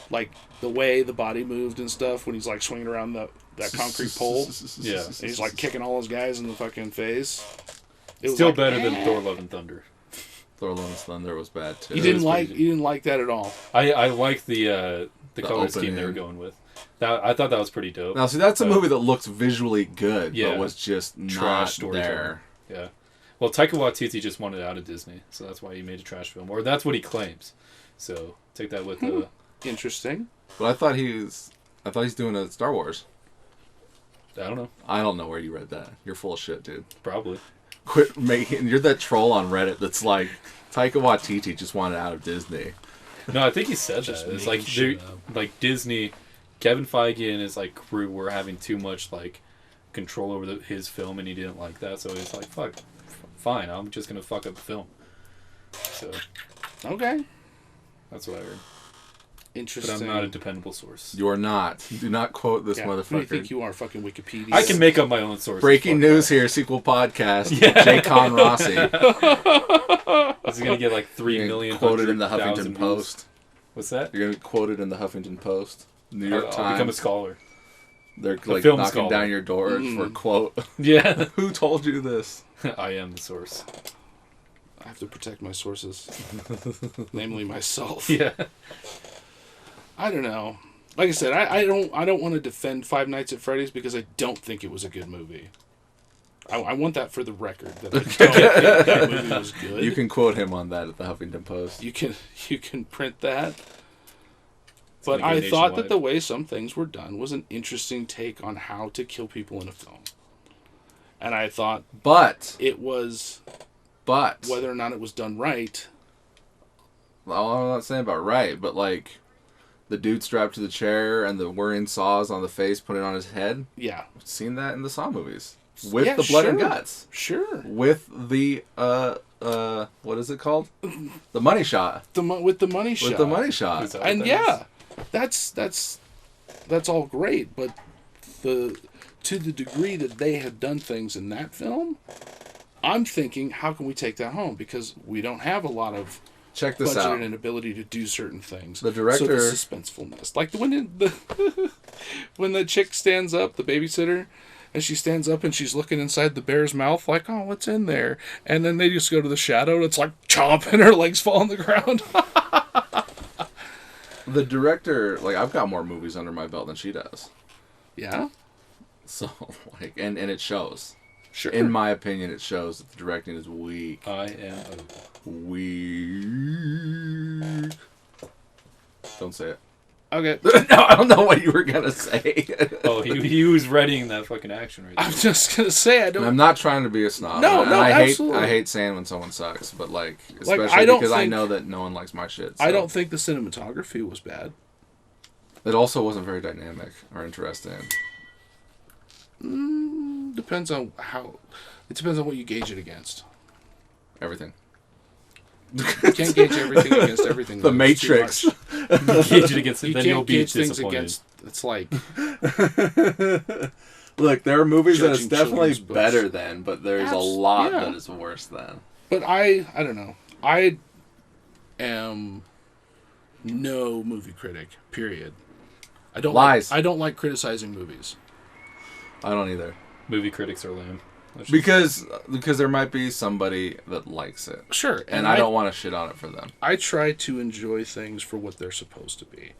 like the way the body moved and stuff when he's like swinging around that concrete pole. Yeah. And he's like kicking all his guys in the fucking face. It was Still like, better than Thor: Love and Thunder. Thor: Love and Thunder was bad too. You didn't like that at all. I like the color scheme they were opening. going with. I thought that was pretty dope. Now, see, that's a movie that looks visually good, Yeah. but was just Trash not storytelling. there. Yeah. Well, Taika Waititi just wanted out of Disney, so that's why he made a trash film, or that's what he claims. So take that with Interesting. But I thought he's doing a Star Wars. I don't know, I don't know where you read that. You're full of shit, dude. probably. Quit making. You're that troll on Reddit that's like, Taika Waititi just wanted out of Disney. No, I think he said Just that. It's making like shit up. like Disney, Kevin Feige and his like crew were having too much like control over his film, and he didn't like that. So he's like, "Fuck, fine, I'm just gonna fuck up the film." So Okay. that's what I heard. But Interesting. I'm not a dependable source. You're not. Do not quote this Yeah, who do you motherfucker. think you are, fucking Wikipedia? I can make up my own sources. Breaking Fuck news here, sequel podcast. Yeah. Jacon Rossi. that. This is gonna get like 3 You're million quoted in the 100,000 Huffington views. Post. What's that? You're gonna be quoted in the Huffington Post, New York I'll Times. become a scholar. They're like film knocking scholar. down your doors for quote. Yeah. Who told you this? I am the source. I have to protect my sources, namely myself. Yeah. I don't know. Like I said, I don't want to defend Five Nights at Freddy's because I don't think it was a good movie. I want that for the record that I don't think that movie was good. You can quote him on that at the Huffington Post. you can print that. But Make it I thought that nationwide. the way some things were done was an interesting take on how to kill people in a film. And I thought But it was, whether or not it was done right. well, I'm not saying about right, but like the dude strapped to the chair and the wearing saws on the face, put it on his head. Yeah. I've seen that in the Saw movies with Yeah, the blood and sure. guts, Sure. with the what is it called? The money shot. With the money shot. With the money shot. Is that what And that yeah, that's all great, but to the degree that they have done things in that film, I'm thinking, how can we take that home? Because we don't have a lot of Check this budget out. and ability to do certain things. The director- so the suspensefulness, like when the chick stands up, the babysitter, and she stands up and she's looking inside the bear's mouth, like, oh, what's in there? And then they just go to the shadow, and it's like chomp, and her legs fall on the ground. The director, like, I've got more movies under my belt than she does. Yeah, So, like, and it shows. sure. In my opinion, it shows that the directing is weak. I am Weak. Don't say it. Okay. No, I don't know what you were gonna say. Oh, he was readying that fucking action right there. I'm just gonna say I And don't. I'm not trying to be a snob. No, And no, I absolutely. hate saying when someone sucks, but like, especially I don't because I think- know that no one likes my shit. I so. don't think the cinematography was bad. It also wasn't very dynamic or interesting. Depends on how. It depends on what you gauge it against. Everything. You can't gauge everything against everything. The though. It's too Matrix. much. Gauge it against it, You then you'll can't be gauge things disappointed. against. It's like Look, there are movies that it's Judging definitely children's books. better than, but there's a Abs- lot yeah. that is worse than. But I don't know. I am no movie critic. Period. I don't Lies. I don't like criticizing movies. I don't either. Movie critics are lame. That's just- Because there might be somebody that likes it. Sure, And I don't want to shit on it for them. I try to enjoy things for what they're supposed to be.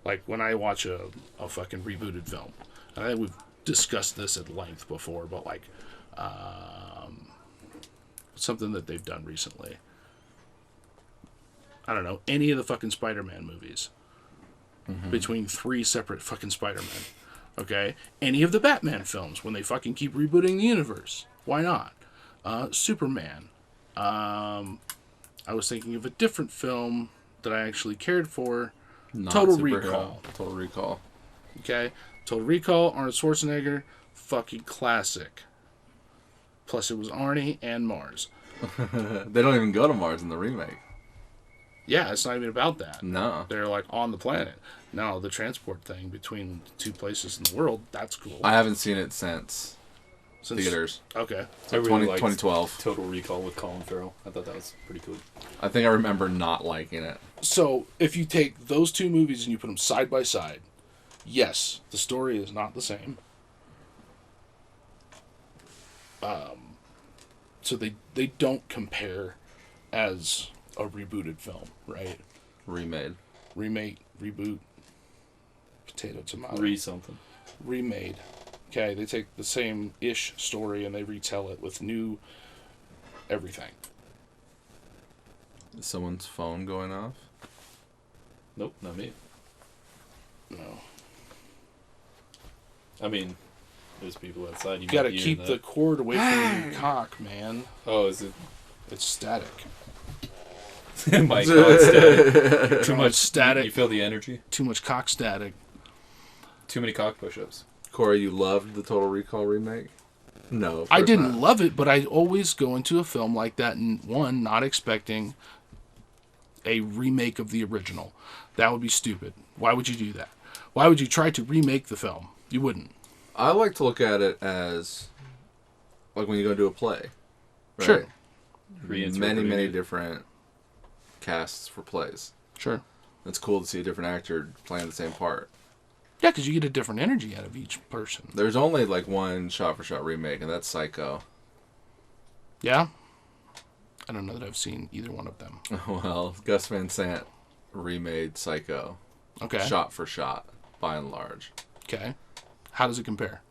Like when I watch a fucking rebooted film. I think we've discussed this at length before, but like something that they've done recently. I don't know, any of the fucking Spider-Man movies. Between 3 separate fucking Spider-Men. Okay? Any of the Batman films when they fucking keep rebooting the universe. Why not? Superman. I was thinking of a different film that I actually cared for. Not Total superhero. Recall. Total Recall. Okay? Total Recall, Arnold Schwarzenegger, fucking classic. Plus it was Arnie and Mars. They don't even go to Mars in the remake. Yeah, it's not even about that. No. They're like on the planet. No, the transport thing between two places in the world, that's cool. I haven't seen it since theaters. Okay. I really liked 2012. Total Recall with Colin Farrell. I thought that was pretty cool. I think I remember not liking it. So, if you take those two movies and you put them side by side, yes, the story is not the same. So they don't compare as a rebooted film, right? Remade. Remake, reboot, potato, tomato. Something. Remade. Okay, they take the same-ish story and they retell it with new everything. Is someone's phone going off? Nope, not me. No. I mean, there's people outside. You gotta keep the cord away from your cock, man. Oh, is it? It's static. My God, static. Too much static. You feel the energy? Too much cock static. Too many cock push-ups. Corey, you loved the Total Recall remake? No. I didn't love it, but I always go into a film like that and not expecting a remake of the original. That would be stupid. Why would you do that? Why would you try to remake the film? You wouldn't. I like to look at it as like when you go do a play. Right? Sure. Many different casts for plays. Sure. It's cool to see a different actor playing the same part. Yeah, because you get a different energy out of each person. There's only like one shot-for-shot remake, and that's Psycho. Yeah? I don't know that I've seen either one of them. Well, Gus Van Sant remade Psycho. Okay. Shot for shot, by and large. Okay. How does it compare?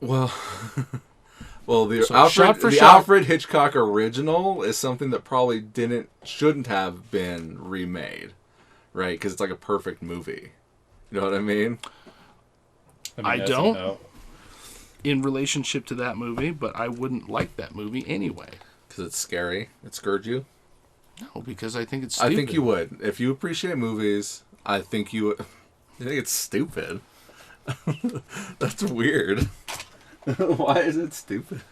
Well, the So Alfred Hitchcock original is something that probably shouldn't have been remade, right? Because it's like a perfect movie. You know what I mean? I don't. In relationship to that movie, but I wouldn't like that movie anyway. Because it's scary. It scared you. No, because I think it's stupid. I think you would. If you appreciate movies, I think you would. You think it's stupid? That's weird. Why is it stupid?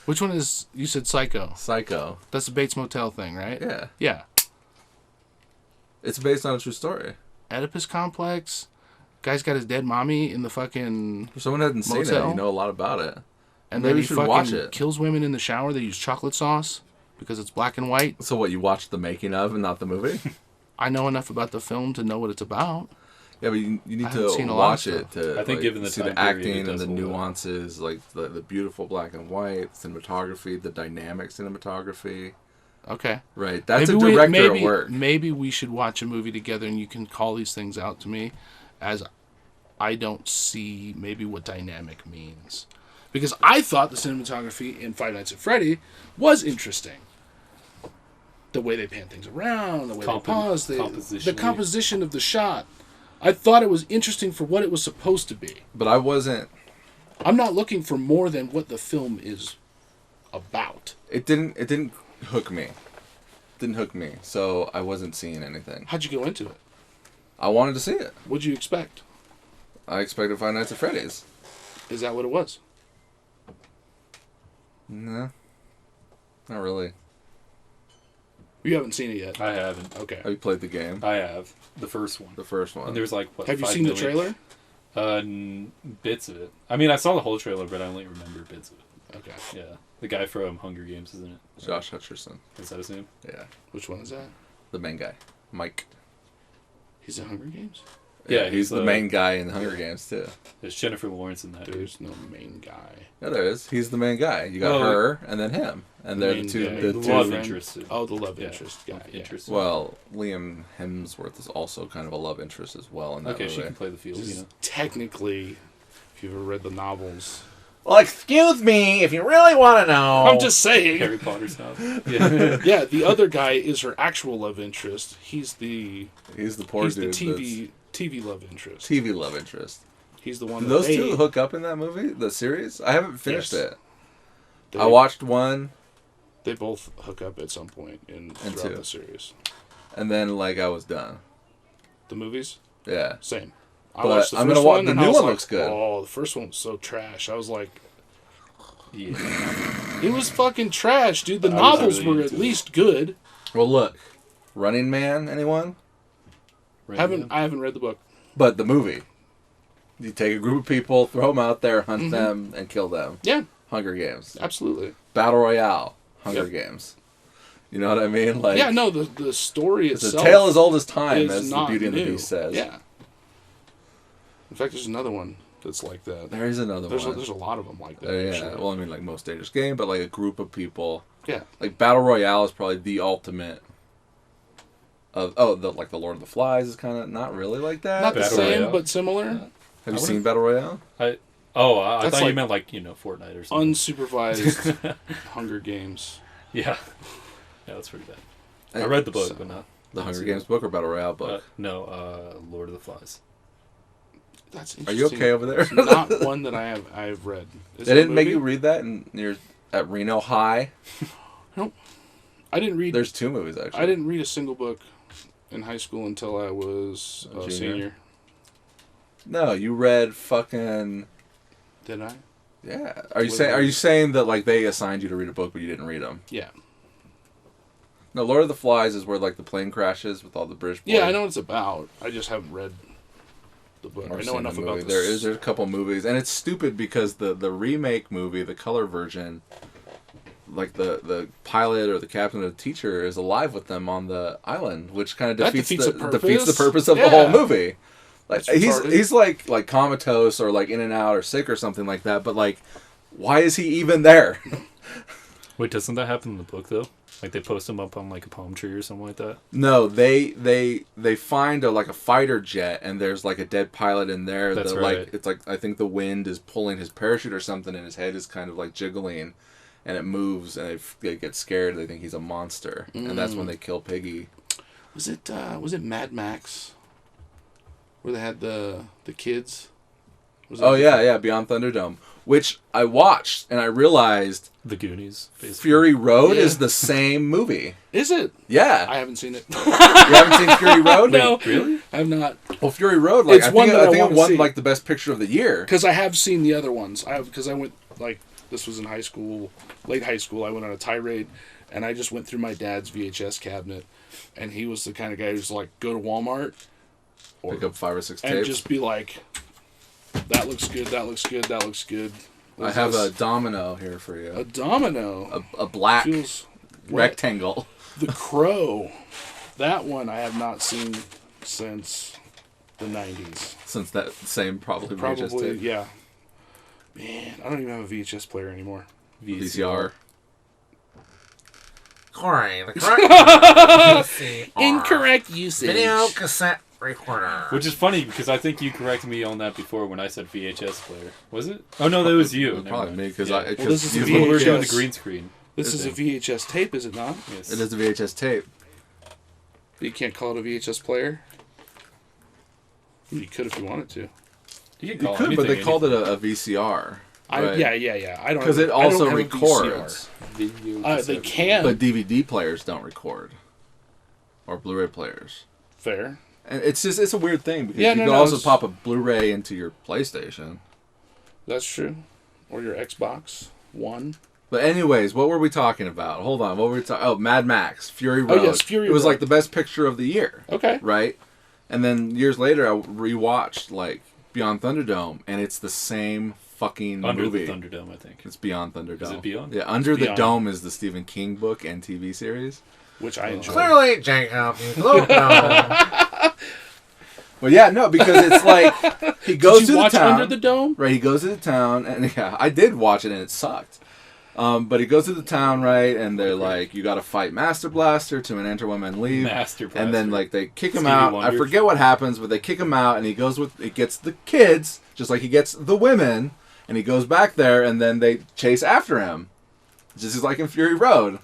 Which one is... You said Psycho. Psycho. That's the Bates Motel thing, right? Yeah. Yeah. It's based on a true story. Oedipus complex. Guy's got his dead mommy in the fucking If someone hadn't seen it, motel. you know a lot about it. And Maybe then you he should fucking watch it. kills women in the shower. They use chocolate sauce because it's black and white. So what, you watched the making of and not the movie? I know enough about the film to know what it's about. Yeah, but you need I haven't seen to a lot of watch it stuff. to I think given the see time the period, acting it and does the hold up. nuances, like the beautiful black and white cinematography, the dynamic cinematography. Okay. Right, that's Maybe a director at work. Maybe we should watch a movie together and you can call these things out to me as I don't see maybe what dynamic means. Because I thought the cinematography in Five Nights at Freddy was interesting. The way they pan things around, the way they pause, the composition of the shot. I thought it was interesting for what it was supposed to be. But I wasn't. I'm not looking for more than what the film is about. It didn't hook me. Didn't hook me, so I wasn't seeing anything. How'd you go into it? I wanted to see it. What'd you expect? I expected Five Nights at Freddy's. Is that what it was? No, not really. You haven't seen it yet. I haven't. Okay. Have you played the game? I have. The first one. The first one. And there's like, what, Have you 5 seen the million? trailer? Bits of it. I mean, I saw the whole trailer, but I only remember bits of it. Okay. Yeah. The guy from Hunger Games, isn't it? Josh Hutcherson. Is that his name? Yeah, Which one is that? the main guy, Mike. He's in Hunger Games? Yeah, he's the main guy in Hunger Games too. There's Jennifer Lawrence in that. There's no main guy. Yeah, there is. He's the main guy. You got Well, her and then him, and they're the main two. guy. The The two. love friend. interest. Oh, the love Yeah. interest guy. Yeah. Interest. Well, Liam Hemsworth is also kind of a love interest as well in that Okay, movie. she can play the field, you know. Technically, if you've ever read the novels. Well, excuse me, if you really want to know. I'm just saying. Harry Potter's house. Yeah. Yeah, the other guy is her actual love interest. He's the poor he's dude. the TV love interest. TV love interest. He's the one Did that those they, two hook up in that movie, the series? I haven't finished Yes. it. they, I watched one, They both hook up at some point in And throughout two. the series. and then like I was done. The movies? Yeah. Same. I But watched the I'm first gonna watch one, the and new I was one. like, Looks good. Oh, the first one was so trash. I was like, Yeah. it was fucking trash, dude. The I was novels really were into at it. least good. Well, look, Running Man. Anyone? Right I haven't read the book. But the movie. You take a group of people, throw them out there, hunt them, and kill them. Yeah, Hunger Games. absolutely. Battle Royale. Hunger Games. You know what I mean? Like, Yeah, no, the story it's itself. a tale as old as time, is as the not Beauty and the new. Beast says. Yeah. In fact, there's another one that's like that. There is another There's one. there's a lot of them like that. Yeah. actually. Well, I mean, like most Dangerous Game, but like a group of people. Yeah. Like Battle Royale is probably the ultimate. Like the Lord of the Flies is kind of not really like that. Not the Battle same, Royale. but similar. Have you seen Battle Royale? I That's thought you like meant like Fortnite or something. Unsupervised Hunger Games. Yeah, that's pretty bad. I read the book, but not The Hunger Games book or Battle Royale book? no. Lord of the Flies. That's Are interesting. you okay over there? It's not one that I've read. Is They it a didn't make movie? you read that at Reno High? I didn't read. There's 2 movies, actually. I didn't read a single book in high school until I was a Junior? senior. No, you read fucking... Did I? Yeah. Are you saying that like they assigned you to read a book but you didn't read them? Yeah. No, Lord of the Flies is where like the plane crashes with all the British boys. Yeah, I know what it's about. I just haven't read the book. Or I seen know enough the about movie. this. There's a couple movies, and it's stupid because the remake movie, the color version, like the pilot or the captain or the teacher is alive with them on the island, which kind of That defeats defeats the the purpose. purpose of the Yeah. whole movie. Like That's retarded. he's like comatose or like in and out or sick or something like that, but like why is he even there? Wait, doesn't that happen in the book though? Like they post him up on like a palm tree or something like that. No, they find like a fighter jet and there's like a dead pilot in there. That's that, right. Like it's like I think the wind is pulling his parachute or something, and his head is kind of like jiggling, and it moves, and they get scared. They think he's a monster, and that's when they kill Piggy. Was it Mad Max? Where they had the kids? Was Oh it- yeah, Beyond Thunderdome, which I watched and I realized The Goonies. Basically. Fury Road Yeah. is the same movie. Is it? Yeah, I haven't seen it. you haven't seen Fury Road? No. Really? I have not. Well, Fury Road, like It's I one think that I it wanna won see. like the best picture of the year. Because I have seen the other ones. Because I went, like, this was in high school, late high school. I went on a tirade, and I just went through my dad's VHS cabinet, and he was the kind of guy who's like, go to Walmart, Pick up 5 or 6 and tapes. just be like, that looks good, that looks good, that looks good. I have a domino here for you. A domino. A black Feels rectangle. The Crow. That one I have not seen since the 90s. Since that same probably VHS Probably, tape. yeah. Man, I don't even have a VHS player anymore. VCR. Corey, the correct VCR. Incorrect usage. Video cassette recorder. Which is funny because I think you corrected me on that before when I said VHS player. Was it? Oh no, that was you. It was probably me because Yeah. I. Well, this is you- a When we were doing the VHS. green screen. This is a VHS tape, is it not? Yes. It is a VHS tape. You can't call it a VHS player? You could if you wanted to. You You call could, but they anything called it a VCR. Right. Yeah. I don't Because it I don't also have a records. Video They cassette. can. But DVD players don't record. Or Blu-ray players. Fair. And it's a weird thing because Yeah, you no, can no, also it's- pop a Blu-ray into your PlayStation. That's true. Or your Xbox One. But anyways, what were we talking about? Hold on, what were we talking? Oh, Mad Max, Fury Road. yes, Fury It was Road. like the best picture of the year, Okay. right? And then years later, I rewatched like Beyond Thunderdome, and it's the same fucking Under movie. the Thunderdome, I think. It's Beyond Thunderdome. Is it Beyond? Yeah, Under It's the Beyond. Dome is the Stephen King book and TV series. Which I enjoy. Clearly, Jacob, you don't know. But yeah, no, because it's like he goes Did to you the watch town. Under the Dome? Right, he goes to the town, and yeah, I did watch it, and it sucked. But he goes to the town, right, and they're like, you got to fight Master Blaster to an enter women leave. Master And then Blaster. like they kick him Stevie out. I Wonder. forget what happens, but they kick him out, and he gets the kids, just like he gets the women, and he goes back there, and then they chase after him, just as like in Fury Road.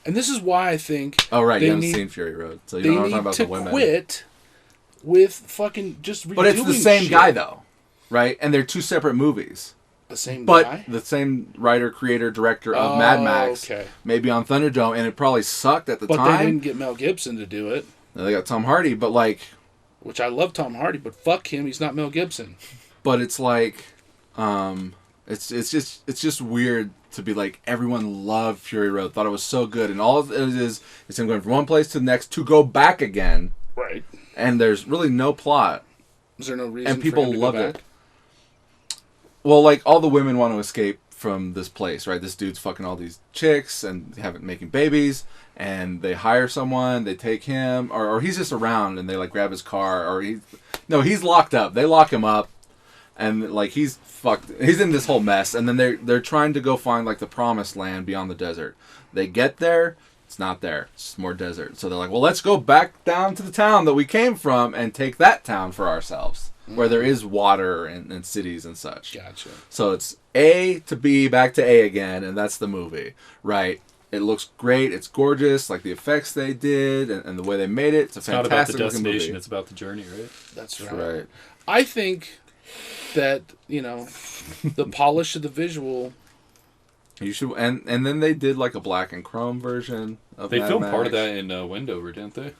And this is why I think Oh right, They you haven't need- seen Fury Road, so you they don't know what need I'm talking to about the women. quit with fucking just redoing But it's the same shit. guy though, right? And they're two separate movies. The same but guy? the same writer, creator, director of Mad Max, okay. maybe on Thunderdome, and it probably sucked at the But time. they didn't get Mel Gibson to do it. Now they got Tom Hardy, but like, Which I love Tom Hardy, but fuck him, he's not Mel Gibson. but it's like, it's just weird to be like, everyone loved Fury Road, thought it was so good, and all it is him going from one place to the next to go back again, Right. and there's really no plot. Is there no reason And people for him to love go it. back? Well, like, all the women want to escape from this place, right? This dude's fucking all these chicks and making babies, and they hire someone, they take him, or he's just around, and they, like, grab his car, or he's locked up. They lock him up, and, like, he's fucked. He's in this whole mess, and then they're trying to go find, like, the promised land beyond the desert. They get there, it's not there. It's just more desert. So they're like, well, let's go back down to the town that we came from and take that town for ourselves, where there is water and cities and such. Gotcha. So it's A to B, back to A again, and that's the movie, right? It looks great. It's gorgeous, like the effects they did and the way they made it. It's a It's not about the fantastic looking destination, movie. it's about the journey, right? That's That's right. right. I think that, the polish of the visual... You should, and then they did like a black and chrome version of They Mad filmed Max. part of that in Wendover, didn't they?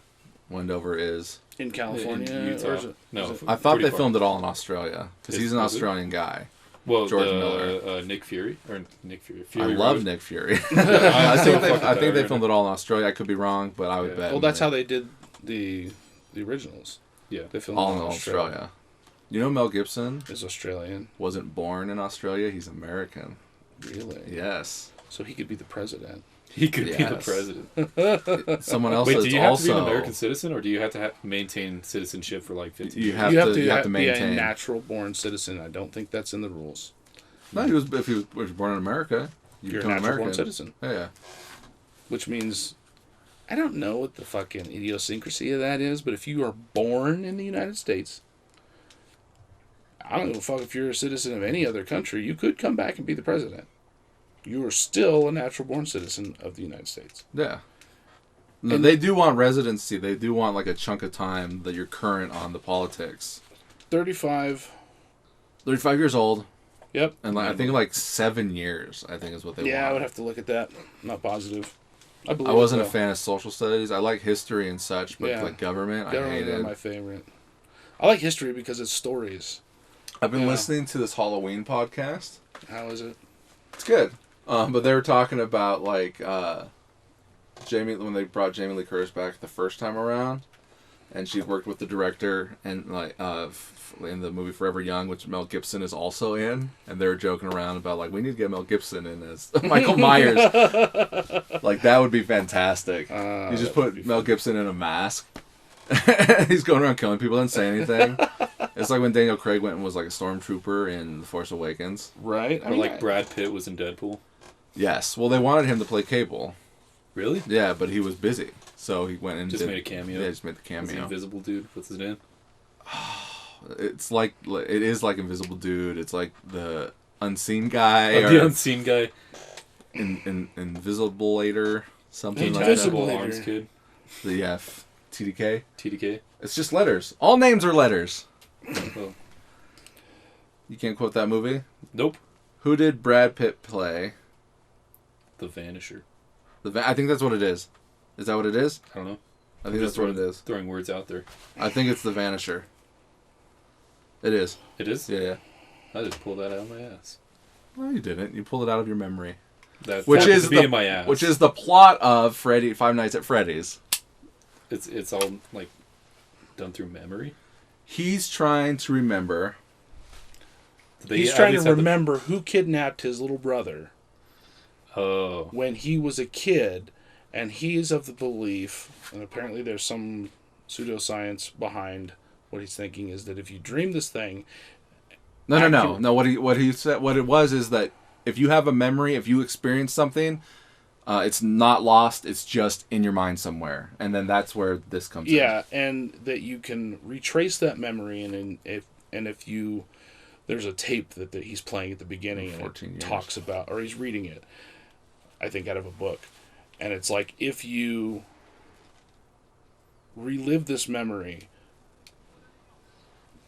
Wendover is. In California? In Utah. Or is it, No. is it- I thought Pretty they far. filmed it all in Australia because he's an Is it? Australian guy. Well, George Miller. Nick Fury or Nick Fury. I Fury love Road. Nick Fury. I'm I so think fucking they tired. filmed it all in Australia. I could be wrong, but I would Yeah. bet. well, that's how they did the originals. Yeah. They filmed all it in Australia. You know, Mel Gibson Is Australian. wasn't born in Australia. He's American. Really? Yes. So he could be the president. He could be the Yes. president. Someone else Wait, is do you have also. to be an American citizen, or do you have to maintain citizenship for like 15 You years? have you have to be a maintain. natural born citizen. I don't think that's in the rules. No, if he was born in America, you You're a become natural American. born citizen. Yeah. Which means, I don't know what the fucking idiosyncrasy of that is, but if you are born in the United States, I don't give a fuck if you're a citizen of any other country, you could come back and be the president. You are still a natural born citizen of the United States. Yeah. No, And- they do want residency. They do want like a chunk of time that you're current on the politics. 35. 35 years old, Yep. and like, I think like 7 years. I think is what they want. Yeah, I would have to look at that. Not positive. I believe I wasn't it, a though. fan of social studies. I like history and such, but Yeah. like government, I Government are hated. my favorite. I like history because it's stories. I've been Yeah. listening to this Halloween podcast. How is it? It's good, but they were talking about like Jamie when they brought Jamie Lee Curtis back the first time around, and she worked with the director and like in the movie Forever Young, which Mel Gibson is also in, and they were joking around about like we need to get Mel Gibson in as Michael Myers. Like that would be fantastic. You just that would put be Mel Gibson in a mask. He's going around killing people, doesn't say anything. It's like when Daniel Craig went and was like a stormtrooper in The Force Awakens. Right? Or like Brad Pitt was in Deadpool. Yes. Well, they wanted him to play Cable. Really? Yeah, but he was busy, so he went and Just made a cameo. Yeah, just made the Was the cameo. invisible dude? What's his name? It's like it is like Invisible Dude. It's like the unseen guy Oh, or the unseen guy. Invisibulator, something like Invisible. that. Tadpole Arms Kid. The TDK. TDK. It's just letters. All names are letters. Oh. You can't quote that movie. Nope. Who did Brad Pitt play? The Vanisher. I think that's what it is. Is that what it is? I don't know. I think that's what it is. Throwing words out there. I think it's The Vanisher. It is. It is? Yeah. I just pulled that out of my ass. No, you didn't. You pulled it out of your memory. That Which fuck is beating the my ass. which is the plot of Five Nights at Freddy's. It's all like done through memory. He's trying to remember. He's trying to remember who kidnapped his little brother Oh. when he was a kid, and he is of the belief, and apparently there's some pseudoscience behind what he's thinking, is that if you dream this thing... No. What he said. What it was is that if you have a memory, if you experience something, it's not lost. It's just in your mind somewhere, and then that's where this comes in. Yeah, and that you can retrace that memory, and if you... There's a tape that he's playing at the beginning, and 14 it years. talks about, or he's reading it, I think out of a book, and it's like, if you relive this memory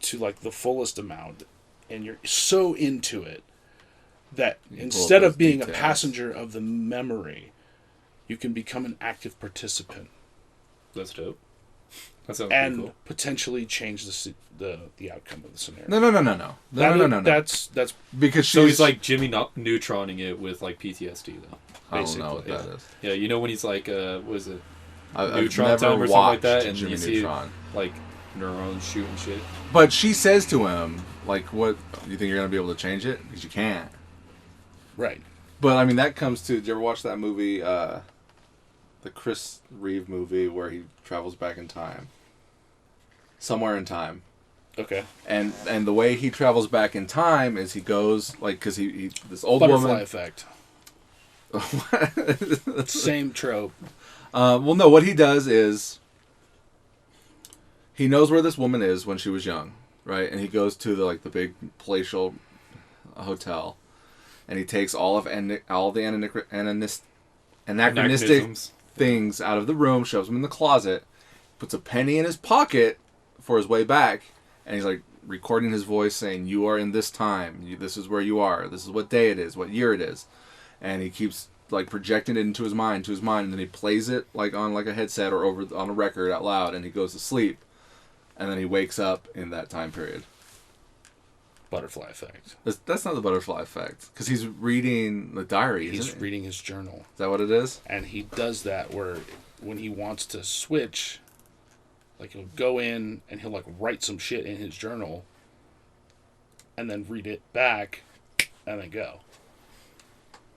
to like the fullest amount, and you're so into it, that You pull instead up of being those a details. passenger of the memory, you can become an active participant That's dope. That sounds and pretty cool. potentially change the outcome of the scenario. No. That's Because So he's she's like Jimmy Neutroning it with like PTSD though. I don't know what basically, that is. Yeah, you know when he's like, what is it? I've Neutron never time or something like that, watched and Jimmy you see Neutron. like neurons shooting shit. But she says to him, like, "What? You think you're gonna be able to change it? Because you can't." right. But I mean, that comes to. Did you ever watch that movie, the Chris Reeve movie where he travels back in time? Somewhere in time. Okay. And the way he travels back in time is he goes like because he this old Butterfly woman. effect. Same trope. Well, no. What he does is he knows where this woman is when she was young, right? And he goes to the big palatial hotel, and he takes all the anachronistic Anachronisms. things out of the room, shoves them in the closet, puts a penny in his pocket for his way back, and he's like recording his voice saying, "You are in this time. This is where you are. This is what day it is, what year it is," and he keeps like projecting it into his mind, and then he plays it like on like a headset or over on a record out loud, and he goes to sleep, and then he wakes up in that time period. Butterfly effect. That's not the butterfly effect, because he's reading the diary. He's isn't it? reading his journal, Is that what it is? and he does that where when he wants to switch, like he'll go in and he'll like write some shit in his journal, and then read it back, and then go.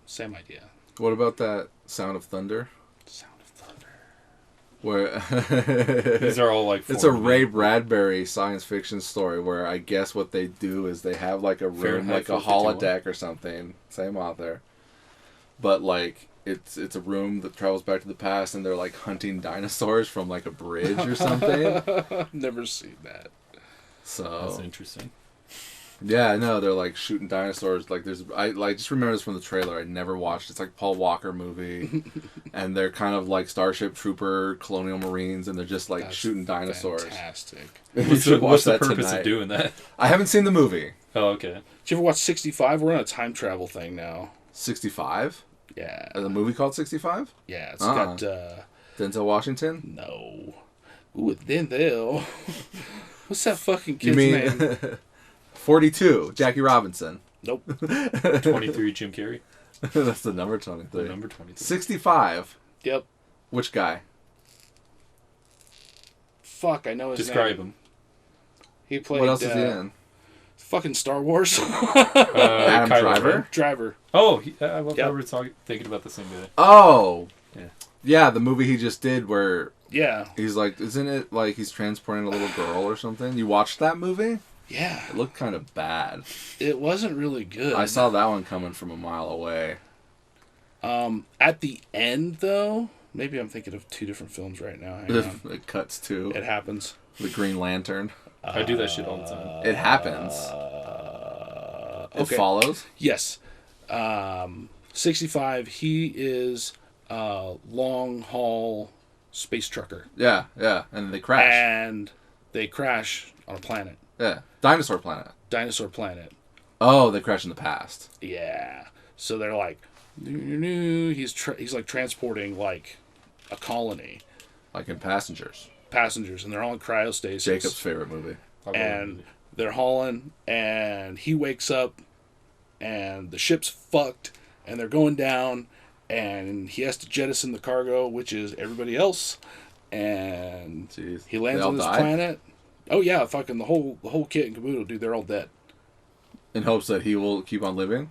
Same idea. What about that Sound of Thunder? Sound of thunder. Where These are all like. it's a forward- Ray Bradbury science fiction story where I guess what they do is they have like a room, Fahrenheit like a 451. holodeck or something. Same author, but like it's a room that travels back to the past, and they're like hunting dinosaurs from like a bridge or something. Never seen that. That's So interesting. yeah, no, they're like shooting dinosaurs. Like I just remember this from the trailer. I never watched. It's like Paul Walker movie, and they're kind of like Starship Trooper, Colonial Marines, and they're just like That's shooting dinosaurs. Fantastic. You What's should the, watch what's the that purpose tonight. of doing that? I haven't seen the movie. Oh, okay. Did you ever watch 65? We're on a time travel thing now. 65. Yeah. A movie called 65. Yeah, it's Uh-uh. got Denzel Washington. no. Ooh, it's Denzel. What's that fucking You kid's mean name? 42? Jackie Robinson. Nope. 23 Jim Carrey. That's the number 23. The number 23. 65. Yep. Which guy? Fuck, I know his Describe name. him. He played. What else is he in? Fucking Star Wars. Adam Kylo Driver? Ren. Driver. Oh, I thought Yep. we were thinking about the same guy. Oh. Yeah. Yeah, the movie he just did where Yeah. he's like, isn't it like he's transporting a little girl or something? You watched that movie? Yeah. It looked kind of bad. It wasn't really good. I saw that one coming from a mile away. At the end, though, maybe I'm thinking of two different films right now. Hang on. It cuts to It happens. the Green Lantern. I do that shit all the time. It happens. It Okay. follows. Yes. 65, he is a long haul space trucker. Yeah, yeah. And they crash. And they crash on a planet. Yeah. Dinosaur Planet. Dinosaur planet. Oh, they crash in the past. Yeah. So they're like, he's like transporting like a colony, Like in Passengers. passengers, and they're all in cryostasis. Jacob's favorite movie. And they're hauling, and he wakes up, and the ship's fucked, and they're going down, and he has to jettison the cargo, which is everybody else, and Jeez. he lands They all on this die? planet. Oh yeah, fucking the whole kit and caboodle, dude. They're all dead. In hopes that he will keep on living?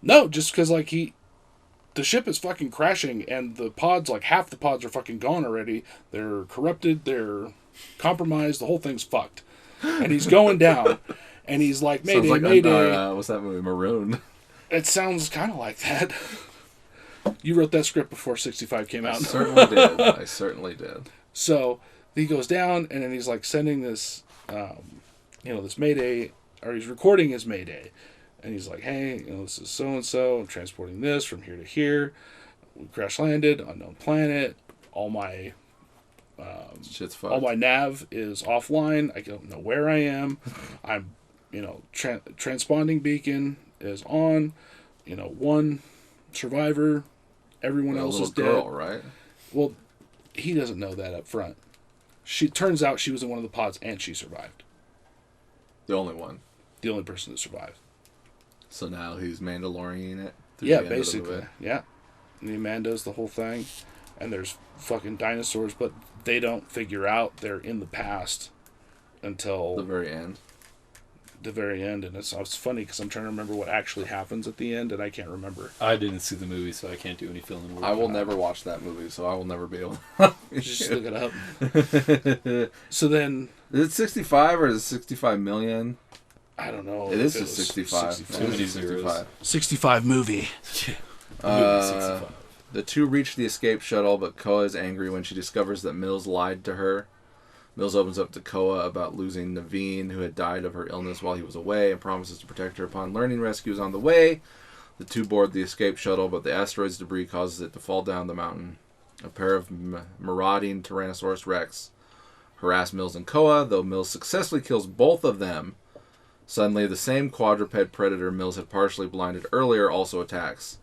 No, just because like the ship is fucking crashing, and the pods, like half the pods are fucking gone already. They're corrupted. They're compromised. The whole thing's fucked. And he's going down, and he's like, Sounds Mayday, like Mayday. what's that movie? Maroon. It sounds kind of like that. You wrote that script before 65 came I out. certainly did. I certainly did. So he goes down, and then he's like sending this, this Mayday, or he's recording his Mayday. And he's like, hey, this is so-and-so. I'm transporting this from here to here. We crash landed, unknown planet. All my Shit's fucked. all my nav is offline. I don't know where I am. I'm, transponding beacon is on. one survivor, everyone A else little is dead. girl, right? Well, he doesn't know that up front. She turns out she was in one of the pods and she survived. The only one. The only person that survived. So now he's Mandalorian it. through Yeah, the end of the basically. movie. Yeah. And he mandos the whole thing. And there's fucking dinosaurs, but they don't figure out they're in the past until The very end. the very end. And it's funny because I'm trying to remember what actually happens at the end, and I can't remember. I didn't see the movie, so I can't do any filling. I will never watch that movie, so I will never be able to. Just look it up. So then, Is it 65 or is it 65 million? I don't know. It is if just 65. 65. Too many zeros. 65 movie. Movie 65. The two reach the escape shuttle, but Koa is angry when she discovers that Mills lied to her. Mills opens up to Koa about losing Naveen, who had died of her illness while he was away, and promises to protect her upon learning rescue is on the way. The two board the escape shuttle, but the asteroid's debris causes it to fall down the mountain. A pair of marauding Tyrannosaurus Rex harass Mills and Koa, though Mills successfully kills both of them. Suddenly, the same quadruped predator Mills had partially blinded earlier also attacks.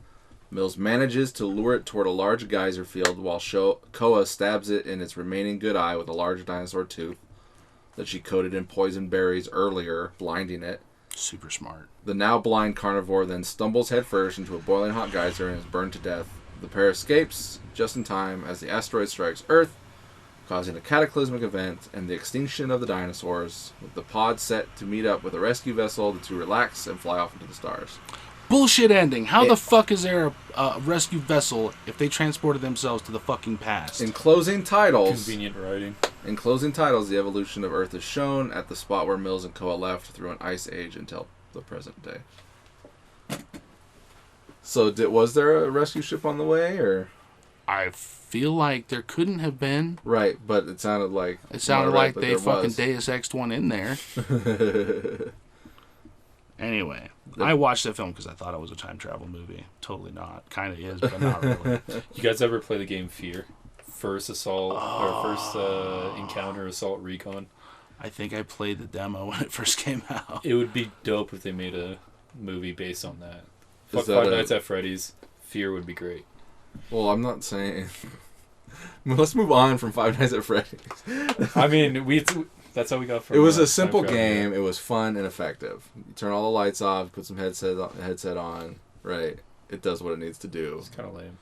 Mills manages to lure it toward a large geyser field while Koa stabs it in its remaining good eye with a large dinosaur tooth that she coated in poison berries earlier, blinding it. Super smart. The now blind carnivore then stumbles headfirst into a boiling hot geyser and is burned to death. The pair escapes just in time as the asteroid strikes Earth, causing a cataclysmic event and the extinction of the dinosaurs. With the pod set to meet up with a rescue vessel, the two relax and fly off into the stars. Bullshit ending. How the fuck is there a rescue vessel if they transported themselves to the fucking past? In closing titles, Convenient writing. the evolution of Earth is shown at the spot where Mills and Koa left through an ice age until the present day. So, was there a rescue ship on the way, or? I feel like there couldn't have been. Right, but it sounded like... It sounded not right, like but they there fucking was. Deus Ex'd one in there. Anyway, I watched that film because I thought it was a time travel movie. Totally not. Kind of is, but not really. You guys ever play the game Fear? First assault or first encounter assault recon. I think I played the demo when it first came out. It would be dope if they made a movie based on that. Fuck that Five Nights at Freddy's. Fear would be great. Well, I'm not saying... Let's move on from Five Nights at Freddy's. I mean, that's how we got from. It was a Time simple Travel. game. It was fun and effective. You turn all the lights off, put some headset on, right? It does what it needs to do. It's kind of lame.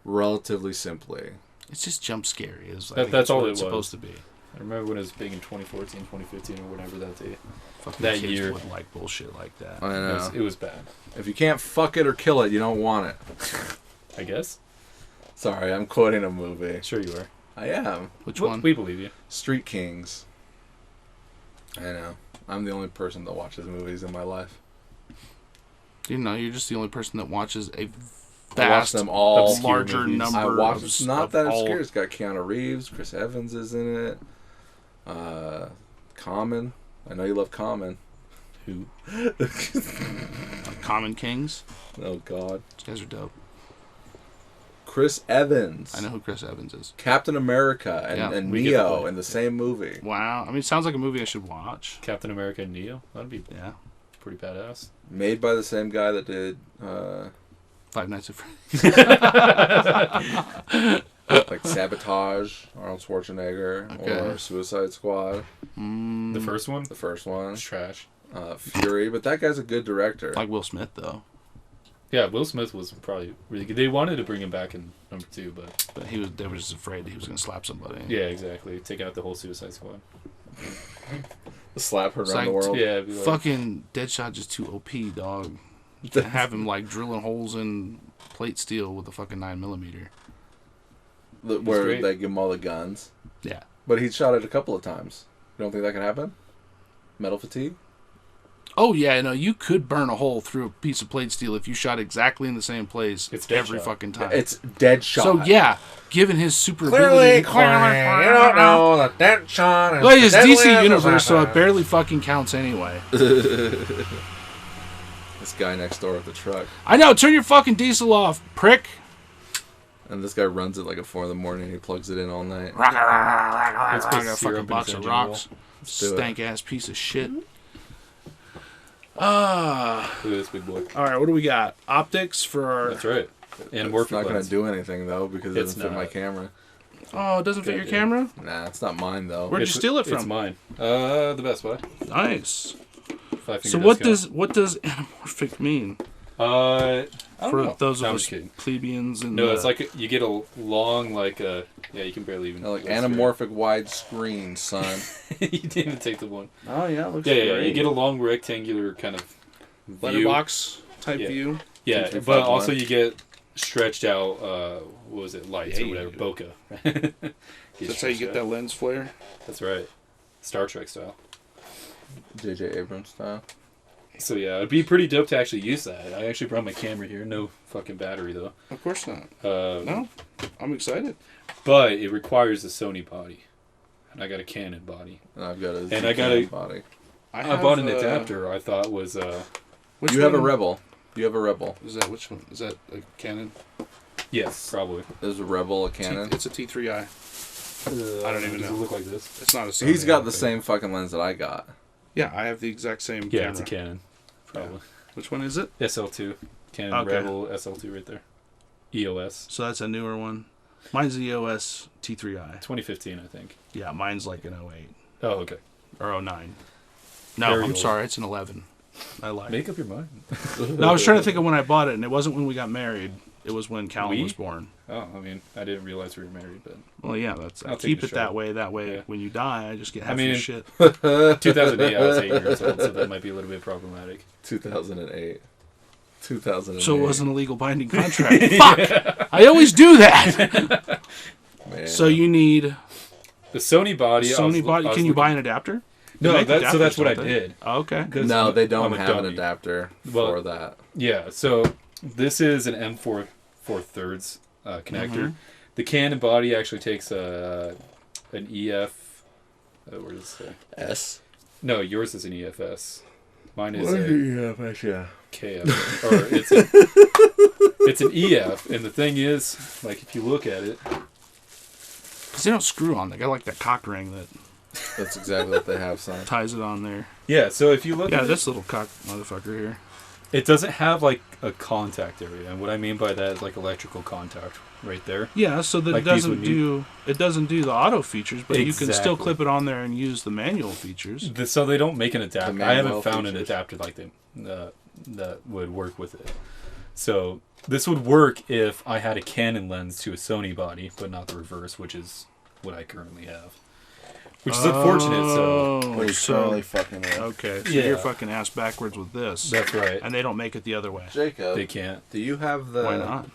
Relatively simply. It's just jump scary. That's all what it it's was. supposed to be. I remember when it was big in 2014, 2015, or whatever that day. Fucking That kids year. wouldn't like bullshit like that. I know. It was bad. If you can't fuck it or kill it, you don't want it. I guess. Sorry, I'm quoting a movie. Sure you are. I am. Which Well, one? We believe you. Street Kings. I know. I'm the only person that watches movies in my life. You're just the only person that watches a I watch vast, them all. obscure larger movies. number. I watch. of, It's not of that all- obscure. It's got Keanu Reeves. Chris Evans is in it. Common. I know you love Common. Who? Common Kings. Oh God. These guys are dope. Chris Evans. I know who Chris Evans is. Captain America and, Yeah, and we get the Neo point. in the same movie. Wow. I mean, it sounds like a movie I should watch. Captain America and Neo. That'd be Yeah. pretty badass. Made by the same guy that did Five Nights at Freddy's. like Sabotage, Arnold Schwarzenegger, Okay. or Suicide Squad, The first one the first one. was trash. Fury, but that guy's a good director. Like Will Smith, though. Yeah, Will Smith was probably really good. They wanted to bring him back in number 2, but But they were just afraid that he was going to slap somebody. yeah, exactly. Take out the whole Suicide Squad. Slap her It's around the like- world. Yeah, it'd be like, Fucking Deadshot just too OP, dog. To have him like drilling holes in plate steel with a fucking 9mm. Where great. they give him all the guns. Yeah. But he shot it a couple of times. You don't think that can happen? Metal fatigue? Oh yeah, no, you could burn a hole through a piece of plate steel if you shot exactly in the same place It's every Deadshot. fucking time. It's dead shot. So yeah, given his super Clearly, ability, you don't know the dead shot is well, it's the DC deadliest universe, so it weapon. barely fucking counts anyway. This guy next door with the truck. I know. Turn your fucking diesel off, prick. And this guy runs it like at 4 a.m. He plugs it in all night. Let's I put got a syrup fucking in box his of engine rocks. do it. Stank ass piece of shit. Ah. Look at this big boy. All right, what do we got? Optics for our... That's right. And It's not lens. going to do anything, though, because it It's doesn't fit my not. camera. Oh, it doesn't fit your Yeah. camera? Nah, it's not mine, though. Where'd you steal it It's from? mine. The Best Buy. Nice. 5 So finger what discount. does anamorphic mean? I don't For know. those No, of I'm us just kidding. plebeians and No, it's like you get a long, yeah, you can barely even. Like look through anamorphic widescreen, son. it. You didn't even take the one. Oh, yeah, it looks Yeah, you get a long rectangular kind of view. letterbox type Yeah. view. Yeah, 2, 3, but 5, also 1. you get stretched out, what was it, lights Yeah, or you whatever, do. bokeh. That's how you get that lens flare. That's right. Star Trek style. J.J. Abrams style. So yeah, it'd be pretty dope to actually use that. I actually brought my camera here. No fucking battery though. Of course not. No. No, I'm excited. But it requires a Sony body. And I got a Canon body. And I've got a And I got a- body. I bought an adapter I thought was Which You have a one Rebel. You have a Rebel. Is that which one? Is that a Canon? yes, probably. Is a Rebel a Canon? It's a T3i. I don't even Does know. it look like this? It's not a Sony. He's got I the don't think. same fucking lens that I got. Yeah, I have the exact same Yeah, camera. it's a Canon. Probably. Which one is it? SL2. Canon Okay. Rebel SL2 right there. EOS. So that's a newer one. Mine's the EOS T3i. 2015, I think. Yeah, mine's like an 08 Oh, okay. or 09. No, Very I'm old. sorry, it's an 11. I lied. Make up your mind. No, I was trying to think of when I bought it, and it wasn't when we got married. It was when Callum We? was born. Oh, I mean, I didn't realize we were married, but Well, yeah, that's. I I'll take keep the it that shot. way. That way, Yeah. when you die, I just get half mean, your shit. 2008, I was 8 years old, so that might be a little bit problematic. 2008. 2008. So it wasn't a legal binding contract. Fuck! I always do that. Man. So you need The Sony body. Sony body. Can you buy an adapter? No, They make so that's adapters, what I don't they? did. Oh, okay. 'Cause No, they I'm don't a have an dummy. adapter Well, for that. Yeah, so this is an M4 4/3 connector. Mhm. The Canon body actually takes an EF. Where does it say? S. No, yours is an EFS. Mine is What a do you have, yeah. KF. Or it's an EF, and the thing is, like, if you look at it, Because they don't screw on. They got like that cock ring that That's exactly what they have, son. ties it on there. yeah. So if you look Yeah, at this little cock motherfucker here. it doesn't have like a contact area, and what I mean by that is like electrical contact right there. Yeah, so that Like it these doesn't would do the auto features, but you can still Exactly. clip it on there and use the manual features. So they don't make an adapter. I haven't manual found an features. adapter like that would work with it. So this would work if I had a Canon lens to a Sony body, but not the reverse, which is what I currently have. Which is unfortunate. So Oh, What he's so currently fucking with. okay, so Yeah. you're fucking ass backwards with this, that's right. and they don't make it the other way. Jacob, They can't. do you have the... Why not?